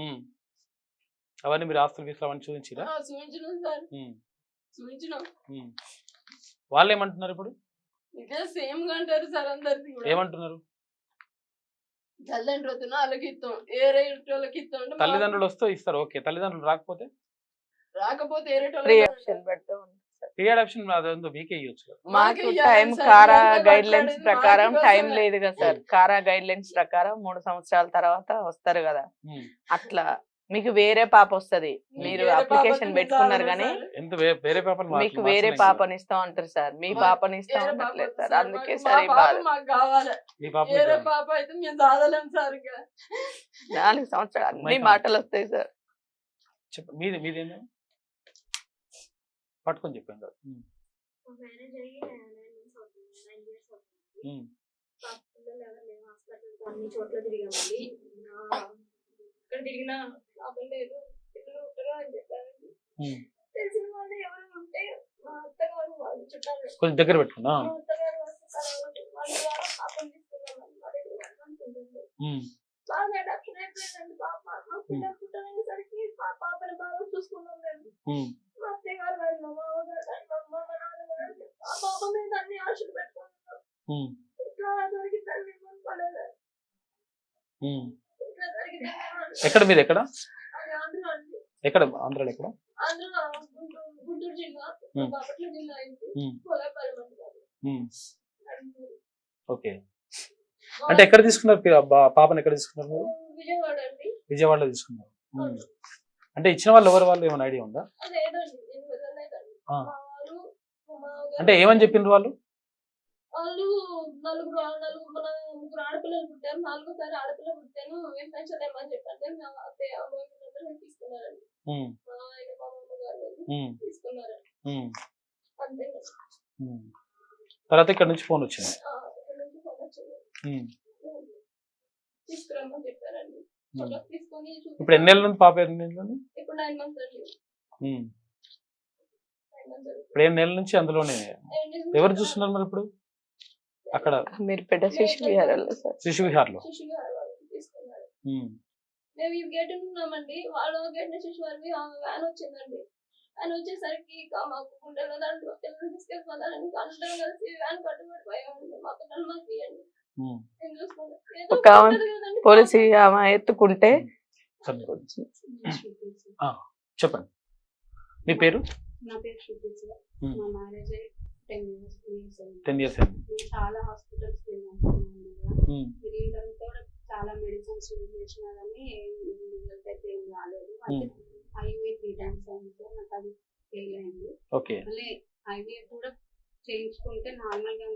అవన్నీ మీరు ఆస్తులు గీస్తులు అవన్నీ చూపించిరా? చూపించినాం సార్. చూపించినాం. వాళ్ళు ఏమంటున్నారు ఇప్పుడు? ఇదే సేమ్ గా అంటారు సార్ అందరికి. ఏమంటున్నారు? తల్లిదండ్రులు వద్దున వాళ్ళకి ఇస్తాం, వేరే వాళ్ళకి ఇస్తాం అంటే తల్లిదండ్రులు వస్తే ఇస్తారు, ఓకే. తల్లిదండ్రులు రాకపోతే రాకపోతే వేరే ఫ్రీ ఆప్షన్ పెడతా ఉంటాం సార్. ఫ్రీ అడాప్షన్ అదేందో మీకే ఇవ్వచ్చు కదా. మాకు మాకు టైం ఇయ్యాలి సార్, కారా ఇదంతా గైడ్ లైన్స్ మాట్లాడేది ప్రకారం మాకు టైం కోసమే. లేదు కదా సార్. కారా గైడ్ లైన్స్ ప్రకారం 3 సంవత్సరాల తర్వాత వస్తారు కదా, ఉమ్. అట్లా మీకు వేరే పాప వస్తది. మీరు వేరే అప్లికేషన్ పాపకి పెట్టుకున్నారు నిజాలు కానీ సార్. ఎంత వేరే పాపలు మీకు వేరే పాపని ఇస్తాం అంటారు సార్, మీ మా- పాపని ఇస్తాం వేరే అనట్లేదు పాప సార్. సార్, అందుకే మాకు సార్ ఈ మా బాధ. పాప మాకు కావాలి. మీ పాప వేరే పాప అయితే మేము దాదలేం సార్. ఇంకా 4 సంవత్సరాలు అన్ని మైక్ ఆన్. మాటలు వస్తాయి సార్. చెప్ప మీదేందో పట్టుకొని చెప్పాను కదా. మ్యారేజ్ అయ్యి 9 months అవుతుంది, 9 years అవుతుంది. ఉమ్. పాప పిల్లలు ఎవరు లేరు, హాస్పిటల్ అన్ని చోట్ల తిరిగామండి. ఇక్కడ తిరిగినా లాభం లేదు, పిల్లలు ఉంటారు అని చెప్పారండి. ఉమ్. తెలిసిన వాళ్ళు ఎవరు ఉంటే మా అత్తగారు వాళ్ళు చుట్టాలు, కొంచెం దగ్గర పెట్టుకున్నా. మా అత్తగారు వస్తారు, వాళ్ళ ద్వారా పాపం తీసుకున్నామండి. మరి 1 month ఉంటుంది. బాగా అడాప్షన్ అయిపోయిందండి పాప. మా పిల్లలు పుట్టనేసరికి పాపని బాగా చూసుకున్నాం మేము. మా అత్తయ్య గారు కానీ మా మామగారు కానీ మా అమ్మ మా నాన్నగారు ఆ పాప మీద అన్ని ఆశలు పెట్టుకుంటున్నాం. ఇట్లా జరిగిందండి అనుకోలేదు. ఇట్లా జరిగిందండి. ఎక్కడ మీరు ఎక్కడ అది ఆంధ్ర అండి. ఎక్కడ ఆంధ్రాలో ఎక్కడ? ఆంధ్ర గుంటూరు జిల్లా, బాపట్ల జిల్లా అయింది. కోలాపాలెం అంటారు. ఓకే. అంటే ఎక్కడ తీసుకున్నారు పాపను? ఎక్కడ తీసుకున్నారు మీరు? విజయవాడ అండి. విజయవాడలో తీసుకున్నారు. అంటే ఇచ్చిన వాళ్ళు ఎవరు, వాళ్ళు ఏమైనా ఐడియా ఉందా? అదేదండి నేను వెళ్ళలేదండి. మా వారు మా మామగారు అంటే ఏమని చెప్పిండ్రు వాళ్ళు? వాళ్ళు నలుగురు మన ముగ్గురు ఆడపిల్లలు పుట్టారు. 4వ సారి ఆడపిల్ల పుట్టాను, ఏం పెన్షన్ ఏమని చెప్పండి. మా అత్తయ్య అమ్మగారు తీసుకున్నారండి. మా ఆయన మా అమ్మగారు తీసుకున్నారండి. అంతే. తర్వాత ఇక్కడ నుంచి ఫోన్ వచ్చింది. ఇక్కడ నుంచి ఫోన్ వచ్చింది, తీసుకురమ్మని చెప్పారండి. తీసుకొని ఇప్పుడు ఎన్ని నెలలు ఉంది పాప? ఎన్ని నెలలు ఉంది ఇప్పుడు? 9 months అండి. 9 months. ఇప్పుడు 7 నెలల నుంచి అందులోనే. ఎవరు చూస్తున్నారు మరి ఇప్పుడు అక్కడ? మీరు పెద్ద శిశు విహారాలు సార్. శిశు విహార్లో తీసుకున్నారు. మేము ఈ గేట్ ఉన్నామండి, వాళ్ళు గేట్ నుంచి శిశువారి వ్యాన్ వచ్చిందండి. వ్యాన్ వచ్చేసరికి మాకు గుండెలో దాంట్లో పిల్లలు తీసుకెళ్ళిపోతారని అందరం కలిసి వ్యాన్ కట్టుబడిపోయామండి. మా పిల్లలు మాకు ఇవ్వండి, నేను చూసుకుంటాను. ఒక పోలీసు ఆమె ఎత్తుకుంటే చెప్పండి. మీ పేరు? నా పేరు శృతి సార్. మా మ్యారేజ్ 10 years అయింది. చాలా హాస్పిటల్స్ తిరిగిన తర్వాత కూడా చాలా మెడిసిన్స్ యూజ్ చేసినా కానీ రిజల్ట్ అయితే ఏం రాలేదు. ఐవీ 3 times అయింది సార్, నాకు అది ఫెయిల్ అయింది. ఓకే. మళ్ళీ ఐవీ కూడా చేయించుకుంటే నార్మల్ గా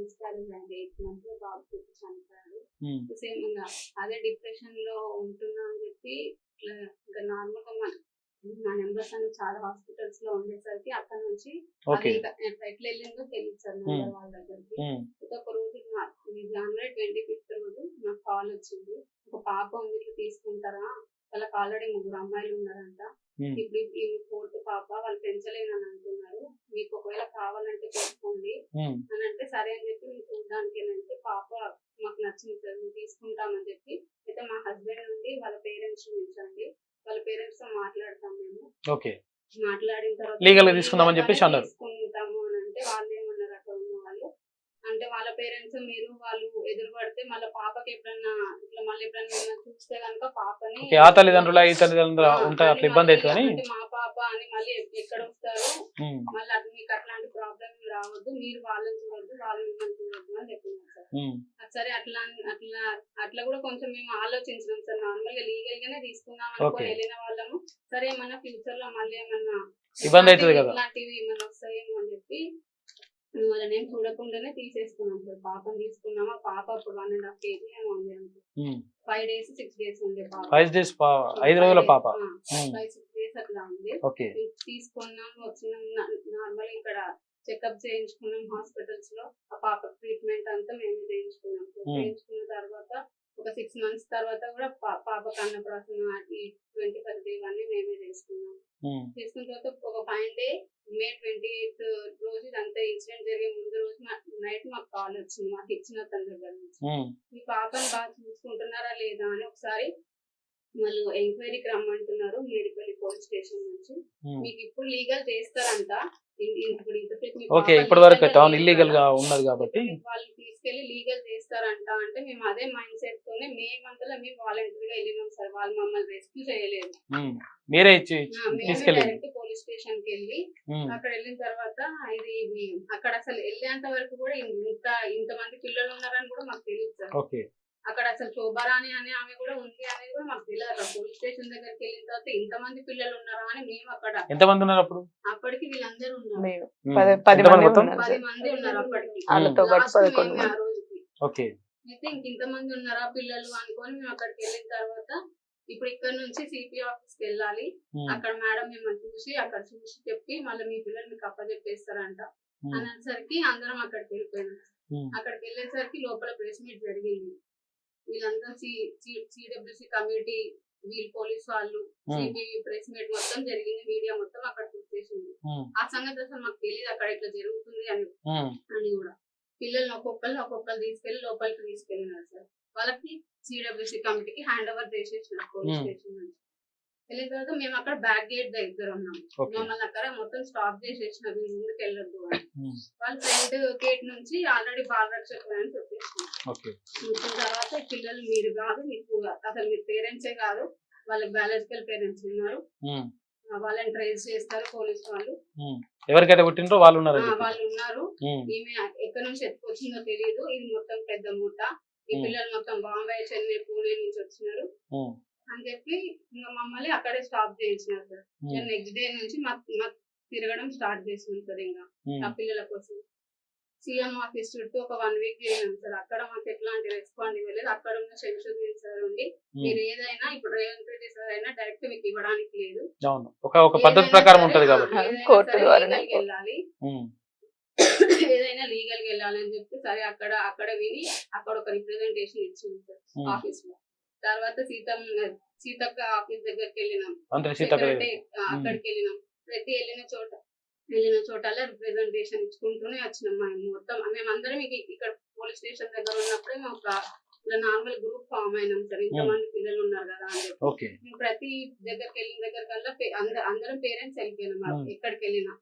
మిస్కారేజ్ అయింది. 8 months లో బాబు పుట్టి చనిపోయాడు. సేమ్ ఇంకా అదే డిప్రెషన్ లో ఉంటున్నా అని చెప్పి ఇంకా నార్మల్ గా మా నెంబర్స్ అని చాలా హాస్పిటల్స్ లో ఉండేసరికి అక్కడ నుంచి అది ఎట్లా వెళ్ళిందో తెలియదు సార్ వాళ్ళ దగ్గరికి. ఒక రోజు January 25th రోజు నాకు కాల్ వచ్చింది, ఒక పాప ఉంది, ఇట్లా తీసుకుంటారా, వాళ్ళకి ఆల్రెడీ 3 అమ్మాయిలు ఉన్నారంట, ఇప్పుడు ఈ 4th పాప వాళ్ళు పెంచలేనని అంటున్నారు, మీకు ఒకవేళ కావాలంటే తీసుకోండి అని అంటే సరే అని చెప్పి మేము చూడడానికి ఏంటంటే పాప మాకు నచ్చింది సార్, మేము తీసుకుంటామని చెప్పి అయితే మా హస్బెండ్ నుండి వాళ్ళ పేరెంట్స్ ఉంచండి, వాళ్ళ పేరెంట్స్ తో మాట్లాడతాం మేము. ఓకే. మాట్లాడిన తర్వాత లీగల్ గా తీసుకుందామని చెప్పేసి అన్నారు. తీసుకుంటాము అని అంటే వాళ్ళు ఏమన్నారు అక్కడ ఉన్న వాళ్ళు అంటే వాళ్ళ పేరెంట్స్ మీరు వాళ్ళు ఎదురు పడితే మళ్ళీ పాపకి ఎప్పుడన్నా ఇట్లా మళ్ళీ ఎప్పుడన్నా చూస్తే కనుక పాపని ఆ తల్లిదండ్రుల ఈ తల్లిదండ్రుల ఉంటాయి, అట్లా ఇబ్బంది అవుతుందని మా పాప అని మళ్ళీ ఎక్కడ వస్తారు, మళ్ళీ అది మీకు అట్లాంటి ప్రాబ్లం రావద్దు, మీరు వాళ్ళని చూడొద్దు వాళ్ళు మిమ్మల్ని చూడొద్దు అని చెప్తున్నారు సార్. సరే అట్లా కూడా కొంచెం మేము ఆలోచించినాం సార్. నార్మల్ గా లీగల్ గానే తీసుకుందాం అనుకుని వెళ్ళిన వాళ్ళము. సరే ఏమన్నా ఫ్యూచర్ లో మళ్ళీ ఏమన్నా ఇబ్బంది అవుతుంది కదా, ఇట్లాంటివి ఏమన్నా వస్తాయేమో అని చెప్పి వాళ్ళని ఏం చూడకుండానే తీసేసుకున్నాం సార్. పాపని తీసుకున్నామా, పాప అప్పుడు 1.5 kg ఏమో ఉంది అంతే. 5 days 6 days ఉండే పాప. 5 days 5 రోజుల పాప. 5-6 days అట్లా ఉంది. తీసుకున్నాం, వచ్చినాం నార్మల్ ఇక్కడ చెకప్ చేయించుకున్నాం హాస్పిటల్స్ లో. ఆ పాప ట్రీట్మెంట్ అంతా మేము చేయించుకున్నాం. చేయించుకున్న తర్వాత ఒక 6 months తర్వాత కూడా పాపకు అన్నప్రాసన 25th day ఇవన్నీ మేమే చేసుకున్నాం. చేసుకున్న తర్వాత ఒక 5 day May 28th రోజు ఇదంతా ఇన్సిడెంట్ జరిగే ముందు రోజు నైట్ మాకు కాల్ వచ్చింది, మాకు ఇచ్చిన తన దగ్గర నుంచి, మీ పాపని బాగా చూసుకుంటున్నారా లేదా అని ఒకసారి వాళ్ళు ఎంక్వైరీకి రమ్మంటున్నారు మేడిపల్లి పోలీస్ స్టేషన్ నుంచి. మీకు ఇప్పుడు లీగల్ చేస్తారంట. ఇప్పుడు ఇంతసేపు మీ ఓకే, పాప ఇప్పటి వరకు legal గా అవును లేదు ఇల్లీగల్ కదా. గా ఉన్నది కాబట్టి వాళ్ళు తీసుకెళ్లి లీగల్ చేస్తారంట అంటే మేము అదే మైండ్ సెట్ తోనే మేమంతలో మేము వాలంటీర్ గా వెళ్ళినాం సార్. వాళ్ళు మమ్మల్ని రెస్క్యూ చేయలేదు. మీరే ఇచ్చి మేమే తీసుకెళ్ళింది. డైరెక్ట్ పోలీస్ స్టేషన్ కి వెళ్ళి అక్కడ వెళ్ళిన తర్వాత ఇది అక్కడ అసలు వెళ్ళేంత వరకు కూడా ఇంతమంది పిల్లలు ఉన్నారని కూడా మాకు తెలియదు సార్. ఓకే, అక్కడ అసలు శోభారాణి అనే ఆమె కూడా ఉంది అనేది కూడా మాకు తెలియదు. పోలీస్ స్టేషన్ దగ్గరికి వెళ్ళిన తర్వాత ఇంతమంది పిల్లలు ఉన్నారా అని మేము అక్కడ ఎంతమంది ఉన్నారు అప్పుడు? అప్పటికి వీళ్ళందరూ ఉన్నారు. మేము ఉమ్. 10 ఎంతమంది మంది మొత్తం? ఉన్నారు 10 సార్. మంది ఉన్నారు అప్పటికి. వాళ్ళతో పాటు Last 11 మేమే ఆ మంది. రోజుకి. ఓకే, అయితే ఇంతమంది ఉన్నారా పిల్లలు అనుకొని మేము అక్కడికి వెళ్ళిన తర్వాత ఇప్పుడు ఇక్కడ నుంచి సిపి ఆఫీస్ కి వెళ్ళాలి. అక్కడ మేడం మిమ్మల్ని చూసి అక్కడ చూసి చెప్పి మళ్ళీ మీ పిల్లలు మీకు అప్పచెప్పేస్తారంట అనేసరికి అందరం అక్కడికి వెళ్ళిపోయినాం. అక్కడికి వెళ్ళేసరికి లోపల ప్రెస్ మీట్ జరిగింది. వీళ్ళందరూ సిడబ్ల్యూసి కమిటీ, వీళ్ళు పోలీస్ వాళ్ళు, సిపి ప్రెస్ మీట్ మొత్తం జరిగింది. మీడియా మొత్తం అక్కడికి వచ్చేసింది. ఆ సంగతి అసలు మాకు తెలియదు అక్కడ ఇట్లా జరుగుతుంది అని కూడా. పిల్లల్ని ఒక్కొక్కరు తీసుకెళ్లి లోపలికి తీసుకెళ్ళినారు సార్. వాళ్ళకి సిడబ్ల్యూసి కమిటీకి హ్యాండ్ ఓవర్ చేసేసినారు పోలీస్ స్టేషన్ నుంచి. వెళ్ళిన తర్వాత మేము అక్కడ బ్యాక్ గేట్ దగ్గర ఉన్నాం. మమ్మల్ని అక్కడ మొత్తం స్టాప్ చేసేసిన మీరు ముందుకు వెళ్ళొద్దు అని. వాళ్ళు ఫ్రంట్ గేట్ నుంచి ఆల్రెడీ బాల రక్షక వ్యాన్స్ వచ్చేసినారు. వచ్చిన తర్వాత పిల్లలు మీరు కాదు, మీకు అసలు మీ పేరెంట్సే కాదు, వాళ్ళకి బయాలజికల్ పేరెంట్స్ ఉన్నారు, వాళ్ళని ట్రేస్ చేస్తారు పోలీస్ వాళ్ళు. ఎవరికైతే పుట్టినరో వాళ్ళు ఉన్నారు. వాళ్ళు ఉన్నారు. ఈమె ఎక్కడి నుంచి ఎత్తుకొచ్చిందో తెలియదు. ఇది మొత్తం పెద్ద మూట. ఈ పిల్లలు మొత్తం బాంబే, చెన్నై, పూణే నుంచి వచ్చినారు అని చెప్పి ఇంకా మమ్మల్ని అక్కడే స్టాప్ చేయించినారు సార్. నెక్స్ట్ డే నుంచి మాకు తిరగడం స్టార్ట్ చేసినాం సార్. ఇంకా ఆ పిల్లల కోసం సీఎం ఆఫీస్ చుట్టూ ఒక 1 వీక్ తిరిగినాం సార్. అక్కడ మాకు ఎట్లాంటి రెస్పాండ్ ఇవ్వలేదు. అక్కడ ఉన్న శంషుద్దీన్ సార్ ఉండి మీరు ఏదైనా ఇప్పుడు రేవంత్ రెడ్డి సార్ అయినా డైరెక్ట్ మీకు ఇవ్వడానికి లేదు, ఒక పద్ధతి ప్రకారం ఉంటది కాబట్టి కోర్టు ద్వారా వెళ్ళాలి, ఏదైనా లీగల్ గా వెళ్ళాలి అని చెప్తే సరే అక్కడ విని అక్కడ ఒక రిప్రజెంటేషన్ ఇచ్చింది సార్ ఆఫీస్ లో. తర్వాత సీతక్క ఆఫీస్ దగ్గరికి వెళ్ళినాం. అక్కడికి వెళ్ళినాం. ప్రతి వెళ్ళిన చోటలా రిప్రజెంటేషన్ ఇచ్చుకుంటూనే వచ్చినాం. మొత్తం మేమందరం ఇక్కడ పోలీస్ స్టేషన్ దగ్గర ఉన్నప్పుడే మేము ఒక నార్మల్ గ్రూప్ ఫామ్ అయినాం సార్. ఇంతమంది పిల్లలు ఉన్నారు కదా అని చెప్పి మేము ప్రతి దగ్గరికి వెళ్ళిన దగ్గరకల్లా అందరం పేరెంట్స్ వెళ్ళిపోయినాం. ఎక్కడికి వెళ్ళినా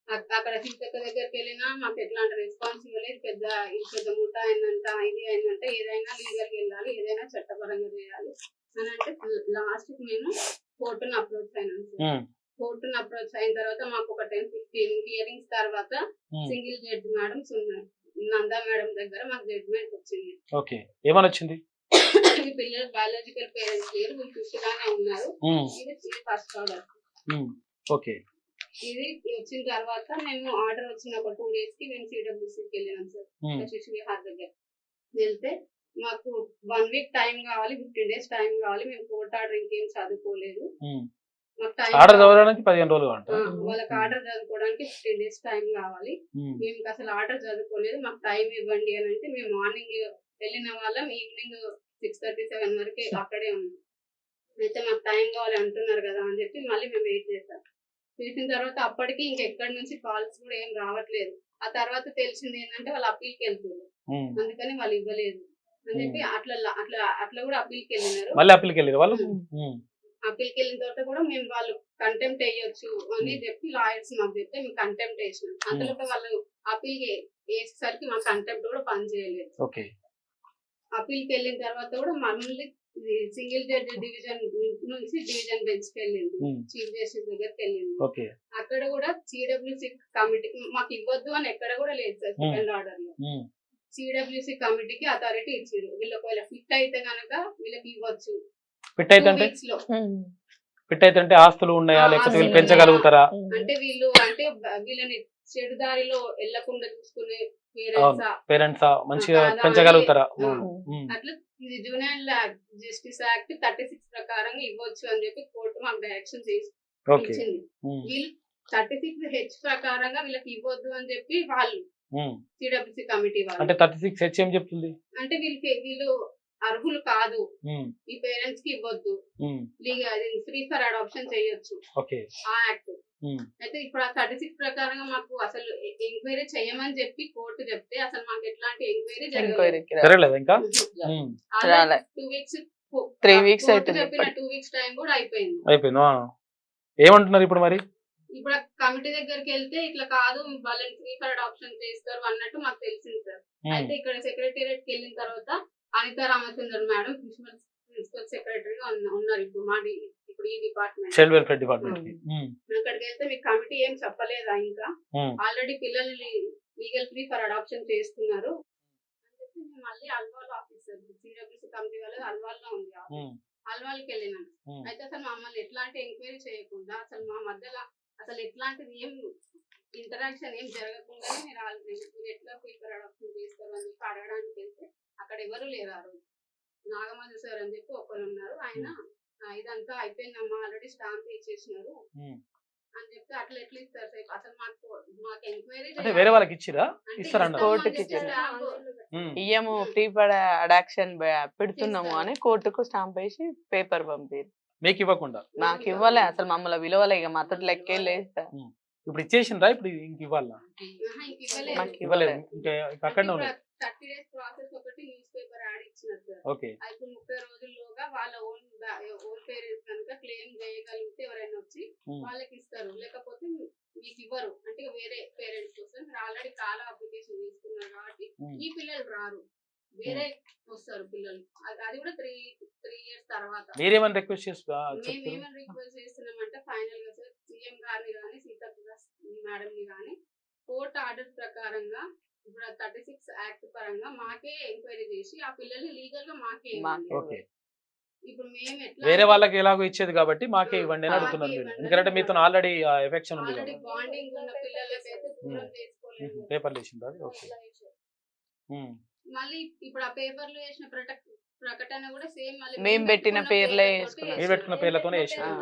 అక్కడ సీతక్క దగ్గరికి వెళ్ళినా మాకు ఎట్లాంటి రెస్పాన్స్ ఇవ్వలేదు. పెద్ద ముఠ అయిందంట, ఇది అయిందంటే ఏదైనా లీగల్ వెళ్ళాలి, ఏదైనా చట్టపరంగా చేయాలి అని అంటే లాస్ట్ కి మేము కోర్టును అప్రోచ్ అయినాం సార్. కోర్టును అప్రోచ్ అయిన తర్వాత మాకు ఒక 10-15 హియరింగ్స్ తర్వాత సింగిల్ జడ్జి మేడమ్స్ ఉన్నారు. నందా మేడం దగ్గర మాకు జడ్జిమెంట్ వచ్చింది. ఏమని వచ్చింది? ఈ పిల్లలు బయాలజికల్ పేరెంట్స్ లేరు, వీళ్ళు ఫిఫ్టీగానే ఉన్నారు. ఇది ఫస్ట్ ఆర్డర్. ఇది వచ్చిన తర్వాత మేము ఆర్డర్ వచ్చిన ఒక 2 days కి మేము సిడబ్ల్యూసీకి వెళ్ళినాం సార్. శిశు విహార్ దగ్గర వెళ్తే మాకు 1 week టైం కావాలి, 15 days టైం కావాలి. మేము కోర్టు ఆర్డర్ ఇంకేం చదువుకోలేదు. ఆర్డర్ చదవడానికి 15 రోజులు వాళ్ళకి ఆర్డర్ చదువుకోవడానికి 15 days టైం కావాలి. మేము అసలు ఆర్డర్ చదువుకోలేదు, మాకు టైం ఇవ్వండి అని అంటే మేము మార్నింగ్ వెళ్ళిన వాళ్ళం ఈవినింగ్ 6:30-7 వరకే అక్కడే ఉన్నాం. అయితే మాకు టైం కావాలి అంటున్నారు కదా అని చెప్పి మళ్ళీ మేము వెయిట్ చేసాం. చేసిన తర్వాత అప్పటికి ఇంకెక్కడి నుంచి కాల్స్ కూడా ఏం రావట్లేదు. ఆ తర్వాత తెలిసింది ఏంటంటే వాళ్ళు అప్పీల్కి వెళ్తున్నారు, అందుకని వాళ్ళు ఇవ్వలేదు అని చెప్పి అట్లా కూడా అప్పీల్కి వెళ్ళినారు. అప్పీల్కి వెళ్ళిన తర్వాత కూడా మేము వాళ్ళు కంటెంప్ట్ వేయొచ్చు అని చెప్పి లాయర్స్ మాకు చెప్తే మేము కంటెంప్ట్ వేసినాం. అందులో వాళ్ళు అప్పీల్ వేసేసరికి మా కంటెంప్ట్ కూడా పనిచేయలేదు. అప్పీల్కి వెళ్ళిన తర్వాత కూడా మమ్మల్ని సింగిల్ జడ్జి డివిజన్ నుంచి డివిజన్ బెంచ్ కి వెళ్ళింది, చీఫ్ జస్టిస్ దగ్గరికి వెళ్ళింది. అక్కడ కూడా సిడబ్ల్యూసి కమిటీ మాకు ఇవ్వద్దు అని ఎక్కడ కూడా లేదు సార్. సెకండ్ ఆర్డర్ లో సిడబ్ల్యూసి కమిటీకి అథారిటీ ఇచ్చారు. వీళ్ళకి ఒకవేళ ఫిట్ అయితే కనుక వీళ్ళకి ఇవ్వచ్చు. ఫిట్ అయితే ఆస్తులు ఉన్నాయా లేకపోతే వీళ్ళు పెంచగలుగుతారా అంటే వీళ్ళని చెడు దారిలో వెళ్లకుండా చూసుకునే పేరెంట్స్ మంచిగా పెంచగలుగుతారా అట్లా. ఇది జూనియర్ జస్టిస్ యాక్ట్ 36 ప్రకారంగా ఇవ్వచ్చు అని చెప్పి కోర్టు మాకు డైరెక్షన్ ఇచ్చింది. వీళ్ళు 36H ప్రకారంగా వీళ్ళకి ఇవ్వద్దు అని చెప్పి వాళ్ళు సిడబ్ల్యూసి కమిటీ వాళ్ళు. అంటే 36H ఏం చెప్తుంది అంటే వీళ్ళు అర్హులు కాదు, ఈ పేరెంట్స్ కి ఇవ్వద్దు, ఫ్రీ ఫర్ అడాప్షన్ చేయొచ్చు ఆ యాక్ట్. అయితే ఇప్పుడు ఆ 36 ప్రకారంగా మాకు అసలు ఎంక్వైరీ చేయమని చెప్పి కోర్టు చెప్తే అసలు మాకు ఎట్లాంటి ఎంక్వైరీ జరగలేదు. 2 weeks 3 weeks కోర్టు అవుతుంది చెప్పిన ఇప్పటికి. 2 weeks టైం కూడా అయిపోయింది. అయిపోయింది. ఏమంటున్నారు ఇప్పుడు మరి? ఇప్పుడు ఆ కమిటీ దగ్గరికి వెళ్తే ఇట్లా కాదు వాళ్ళని ఫ్రీ ఫర్ అడాప్షన్ చేస్తారు అన్నట్టు మాకు తెలిసింది సార్. అయితే ఇక్కడ సెక్రటేరియట్ కి వెళ్ళిన తర్వాత అనితా రామచంద్రన్ మేడం ప్రిన్సిపల్ సెక్రటరీగా ఉన్నారు ఇప్పుడు ఇప్పుడు ఈ డిపార్ట్మెంట్ చైల్డ్ వెల్ఫేర్ డిపార్ట్మెంట్ కి. అక్కడికి వెళ్తే మీకు కమిటీ ఏం చెప్పలేదా ఇంకా ఆల్రెడీ పిల్లల్ని లీగల్ ఫ్రీ ఫర్ అడాప్షన్ చేస్తున్నారు అని చెప్పి మేము మళ్ళీ అల్వాల్ ఆఫీసర్ సిడబ్ల్యూసీ కమిటీ వాళ్ళది అల్వాల్లో ఉంది ఆఫీస్. అల్వాల్కి వెళ్ళినాం. అయితే అసలు మమ్మల్ని ఎట్లాంటి ఎంక్వైరీ చేయకుండా అసలు మా మధ్యలో అసలు ఎట్లాంటిది ఏం ఇంటరాక్షన్ ఏం జరగకుండానే మీరు ఎట్లా ఫ్రీ ఫర్ అడాప్షన్ చేస్తారు అని చెప్పి అడగడానికి వెళ్తే అక్కడ ఎవరు లేరు. ఆ రోజు నాగమల్లి సార్ అని చెప్పి ఒకరు ఉన్నారు. ఆయన ఇదంతా అయిపోయిందమ్మా ఆల్రెడీ స్టాంప్ ఇచ్చేసినారు అని చెప్తే అట్లా ఎట్లా ఇస్తారు సార్ అసలు మాకు ఎంక్వైరీ అంటే వేరే వాళ్ళకి ఇచ్చిరా? ఇస్తారన్నారు. కోర్టుకి ఇచ్చారు. ఇయ్యము ఫ్రీ ఫర్ అడాప్షన్ పెడుతున్నాము అని కోర్టుకు స్టాంప్ వేసి పేపర్ పంపారు. మీకు ఇవ్వకుండా? నాకు ఇవ్వలే, అసలు మమ్మల్ని విలువలే, ఇక మాతో లెక్కే లేదు. ఇప్పుడు ఇచ్చేసిండ్రా? ఇప్పుడు ఇంక ఇవ్వాలా? మాకు ఇవ్వలేదు. ఇవ్వలేదు. ఇంకా అక్కడనే ఉన్నాయి. 30 days ప్రాసెస్ ఒకటి న్యూస్ పేపర్ యాడ్ ఇచ్చినారు సార్. ఓకే. అయితే 30 రోజుల్లోగా వాళ్ళ ఓన్ పేరెంట్స్ కనుక క్లెయిమ్ చేయగలిగితే ఎవరైనా వచ్చి వాళ్ళకి ఇస్తారు, లేకపోతే మీకు ఇవ్వరు. అంటే వేరే పేరెంట్స్ కోసం మీరు ఆల్రెడీ చాలా అప్లికేషన్ తీసుకున్నారు కాబట్టి ఈ పిల్లలు రారు, వేరే వస్తారు పిల్లలు. అది కూడా 3 years తర్వాత. మీరేమని రిక్వెస్ట్ మేమేమని రిక్వెస్ట్ చేస్తున్నామంటే ఫైనల్ గా సార్ సీఎం గారిని కానీ సీతక్క మేడం ని కానీ కోర్టు ఆర్డర్ ప్రకారంగా ఇప్పుడు 36 యాక్ట్ పరంగా మాకే ఎంక్వైరీ చేసి ఆ పిల్లల్ని లీగల్ గా మాకే ఇవ్వండి. ఓకే. ఇప్పుడు మేము ఎట్లా వేరే వాళ్ళకి ఎలాగో ఇచ్చేది కాబట్టి మాకే ఇవ్వండి అని అడుగుతున్నారు మీరు. ఎందుకంటే మీతో ఆల్రెడీ ఎఫెక్షన్ ఉంది ఆల్రెడీ కాబట్టి. బాండింగ్ ఉన్న పిల్లలకైతే దూరం చేసుకోలేదు. పేపర్లు వేసిండ్రా? ఓకే. మళ్ళీ ఇప్పుడు ఆ పేపర్లు వేసిన ప్రకటన కూడా సేమ్ మేము పెట్టిన పేర్లే వేసుకున్నాం. మీరు పెట్టుకున్న పేర్లతోనే వేసారు.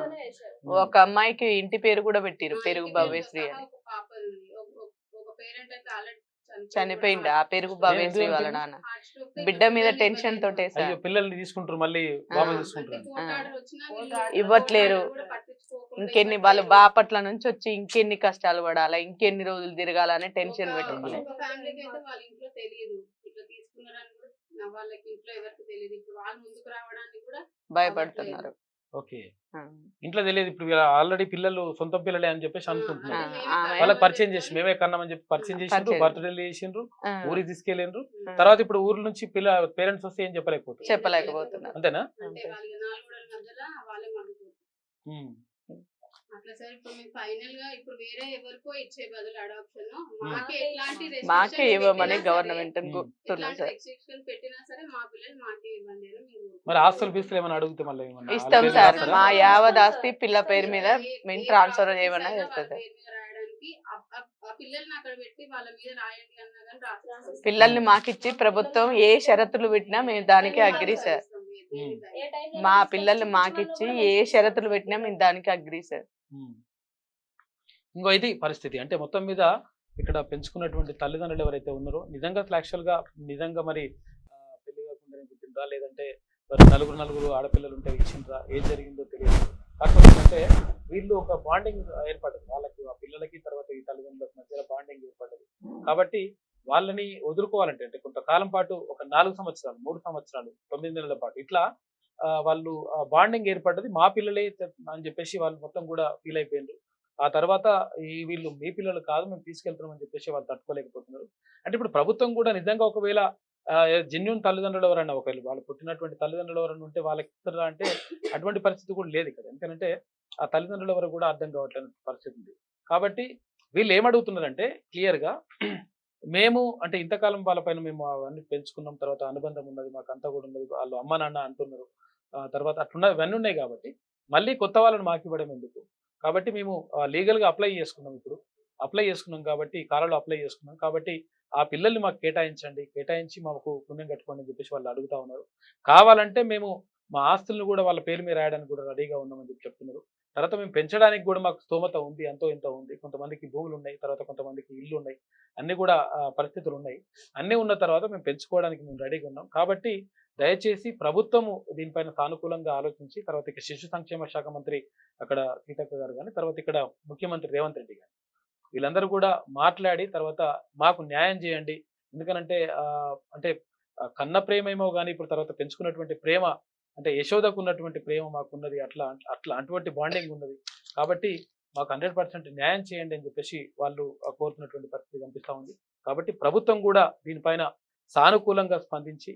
ఒక అమ్మాయికి ఇంటి పేరు కూడా పెట్టిరు, పెరుగు భవ్యశ్రీ అని. ఒక పాప ఉంది. ఒక పేరెంట్ అయితే ఆల్రెడీ చనిపోయింది. ఆ పెరుగు భవ్యశ్రీ వాళ్ళ నాన్న బిడ్డ మీద టెన్షన్ తోటే సార్. అయ్యో, పిల్లల్ని తీసుకుంటారు మళ్ళీ వాపస్ తీసుకుంటారు. ఇవ్వట్లేరు. ఇంకెన్ని వాళ్ళు బాపట్ల నుంచి వచ్చి ఇంకెన్ని కష్టాలు పడాలా, ఇంకెన్ని రోజులు తిరగాలని టెన్షన్ పెట్టుకున్నారు. ఫ్యామిలీకి అయితే వాళ్ళ ఇంట్లో తెలియదు ఇట్లా తీసుకున్నారని కూడా వాళ్ళకి ఇంట్లో ఎవరికి తెలియదు. ఇప్పుడు వాళ్ళు ముందుకు రావడానికి కూడా భయపడుతున్నారు. ఓకే. ఇంట్లో తెలియదు. ఇప్పుడు ఆల్రెడీ పిల్లలు సొంత పిల్లలే అని చెప్పేసి అనుకుంటున్నారు. ఆమె వాళ్ళకి పరిచయం చేసి మేమే కన్నామని చెప్పి పరిచయం చేసిండ్రు, పరిచయం. బర్త్డేలు చేసిండ్రు, ఊరికి తీసుకెళ్ళిండ్రు. తర్వాత ఇప్పుడు ఊర్ల నుంచి పేరెంట్స్ వస్తే ఏం చెప్పలేకపోతుంది. చెప్పలేకపోతున్నారు. అంతేనా? అంటే వాళ్ళకి 4 గోడల మధ్యలో వాళ్ళే మగ్గుతారు. అట్లా సార్ ఇప్పుడు మేము ఫైనల్ గా ఇప్పుడు వేరే ఎవరికో ఇచ్చే బదులు అడాప్షన్ మాకే ఇవ్వమని గవర్నమెంట్ రెస్ట్రిక్షన్ పెట్టినా సరే మా పిల్లలు మాకే ఇవ్వండి అని మేము మరి ఆస్తులు పీస్తులు ఏమైనా అడిగితే మళ్ళీ ఏమన్నా ఇస్తాం వాళ్ళ సార్. పేరు మా రాస్తారా? యావత్ ఆస్తి పిల్ల పేరు మీద మేము ట్రాన్స్ఫర్ చేయమన్నా చేస్తుంది. రాయడానికి ఆ పిల్లల్ని అక్కడ పెట్టి వాళ్ళ మీద రాయండి అన్నా కానీ రాస్తారు. పిల్లల్ని మాకిచ్చి ప్రభుత్వం ఏ షరతులు పెట్టినా మేము దానికి అగ్రి సార్. మా పిల్లల్ని మాకిచ్చి ఏ షరతులు పెట్టినా మేము దానికి అగ్రి సార్. ఇంకో ఇది పరిస్థితి. అంటే మొత్తం మీద ఇక్కడ పెంచుకున్నటువంటి తల్లిదండ్రులు ఎవరైతే ఉన్నారో నిజంగా యాక్చువల్ గా నిజంగా మరి పెళ్లి కాకుండానే పుట్టిండ్రా, లేదంటే మరి నలుగురు ఆడపిల్లలు ఉంటే ఇచ్చిండ్రా, ఏం జరిగిందో తెలియదు. కాకపోతే ఏంటంటే వీళ్ళు ఒక బాండింగ్ ఏర్పడ్డది వాళ్ళకి, ఆ పిల్లలకి తర్వాత ఈ తల్లిదండ్రులకు మధ్య బాండింగ్ ఏర్పడ్డది. కాబట్టి వాళ్ళని వదులుకోవాలంటే అంటే కొంతకాలం పాటు ఒక 4 సంవత్సరాలు 3 సంవత్సరాలు 9 నెలల పాటు ఇట్లా వాళ్ళు బాండింగ్ ఏర్పడ్డది మా పిల్లలే అని చెప్పేసి వాళ్ళు మొత్తం కూడా ఫీల్ అయిపోయిండ్రు. ఆ తర్వాత వీళ్ళు మీ పిల్లలు కాదు మేము తీసుకెళ్తున్నాం అని చెప్పేసి వాళ్ళు తట్టుకోలేకపోతున్నారు. అంటే ఇప్పుడు ప్రభుత్వం కూడా నిజంగా ఒకవేళ జెన్యూన్ తల్లిదండ్రులు ఎవరైనా ఒకవేళ వాళ్ళు పుట్టినటువంటి తల్లిదండ్రులు ఎవరైనా ఉంటే వాళ్ళకి ఇస్తారా అంటే అటువంటి పరిస్థితి కూడా లేదు ఇక్కడ. ఎందుకంటే ఆ తల్లిదండ్రులు ఎవరు కూడా అర్థం కావట్లేని పరిస్థితి ఉంది. కాబట్టి వీళ్ళు ఏమడుగుతున్నారంటే క్లియర్గా మేము అంటే ఇంతకాలం వాళ్ళపైన మేము అవన్నీ పెంచుకున్నాం, తర్వాత అనుబంధం ఉన్నది మాకు అంతా కూడా ఉన్నది, వాళ్ళు అమ్మ నాన్న అంటున్నారు, తర్వాత అట్లున్న ఇవన్నీ ఉన్నాయి కాబట్టి మళ్ళీ కొత్త వాళ్ళని మాకు ఇవ్వడం ఎందుకు? కాబట్టి మేము లీగల్గా అప్లై చేసుకున్నాం కాబట్టి ఈ కాలంలో అప్లై చేసుకున్నాం కాబట్టి ఆ పిల్లల్ని మాకు కేటాయించి మాకు పుణ్యం కట్టుకోండి అని చెప్పేసి వాళ్ళు అడుగుతా ఉన్నారు. కావాలంటే మేము మా ఆస్తులను కూడా వాళ్ళ పేరు మీద రాయడానికి కూడా రెడీగా ఉన్నామని చెప్పి చెప్తున్నారు. తర్వాత మేము పెంచడానికి కూడా మాకు స్తోమత ఉంది, ఎంతో ఇంత ఉంది. కొంతమందికి భూములు ఉన్నాయి, తర్వాత కొంతమందికి ఇల్లు ఉన్నాయి, అన్ని కూడా పరిస్థితులు ఉన్నాయి. అన్నీ ఉన్న తర్వాత మేము పెంచుకోవడానికి మేము రెడీగా ఉన్నాం. కాబట్టి దయచేసి ప్రభుత్వము దీనిపైన సానుకూలంగా ఆలోచించి తర్వాత ఇక శిశు సంక్షేమ శాఖ మంత్రి అక్కడ సీతక్క గారు కానీ తర్వాత ఇక్కడ ముఖ్యమంత్రి రేవంత్ రెడ్డి గారు వీళ్ళందరూ కూడా మాట్లాడి తర్వాత మాకు న్యాయం చేయండి. ఎందుకనంటే అంటే కన్న ప్రేమ ఏమో కానీ ఇప్పుడు తర్వాత పెంచుకున్నటువంటి ప్రేమ అంటే యశోదకు ఉన్నటువంటి ప్రేమ మాకున్నది, అటువంటి బాండింగ్ ఉన్నది. కాబట్టి మాకు 100% న్యాయం చేయండి అని చెప్పేసి వాళ్ళు కోరుతున్నటువంటి పరిస్థితి కనిపిస్తూ ఉంది. కాబట్టి ప్రభుత్వం కూడా దీనిపైన సానుకూలంగా స్పందించి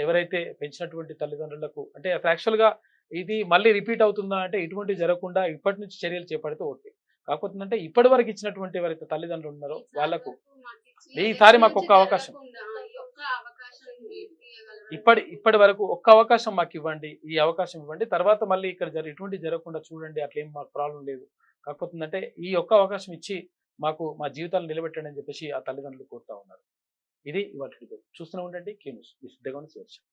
ఎవరైతే పెంచినటువంటి తల్లిదండ్రులకు అంటే యాక్చువల్గా ఇది మళ్ళీ రిపీట్ అవుతుందా అంటే ఇటువంటి జరగకుండా ఇప్పటి నుంచి చర్యలు చేపడితే ఓకే. కాకపోతే అంటే ఇప్పటి వరకు ఇచ్చినటువంటి ఎవరైతే తల్లిదండ్రులు ఉన్నారో వాళ్ళకు ఈసారి మాకు ఒక్క అవకాశం, ఇప్పటి వరకు ఒక్క అవకాశం మాకు ఇవ్వండి, ఈ అవకాశం ఇవ్వండి, తర్వాత మళ్ళీ ఇక్కడ ఇటువంటి జరగకుండా చూడండి, అట్లేం మాకు ప్రాబ్లం లేదు. కాకపోతే అంటే ఈ ఒక్క అవకాశం ఇచ్చి మాకు మా జీవితాలు నిలబెట్టండి అని చెప్పేసి ఆ తల్లిదండ్రులు కోరుతా ఉన్నారు. ఇది ఇవాళ డిబేట్. చూస్తూనే ఉండండి K News. మీ సిద్ధంగా సుదర్శన్.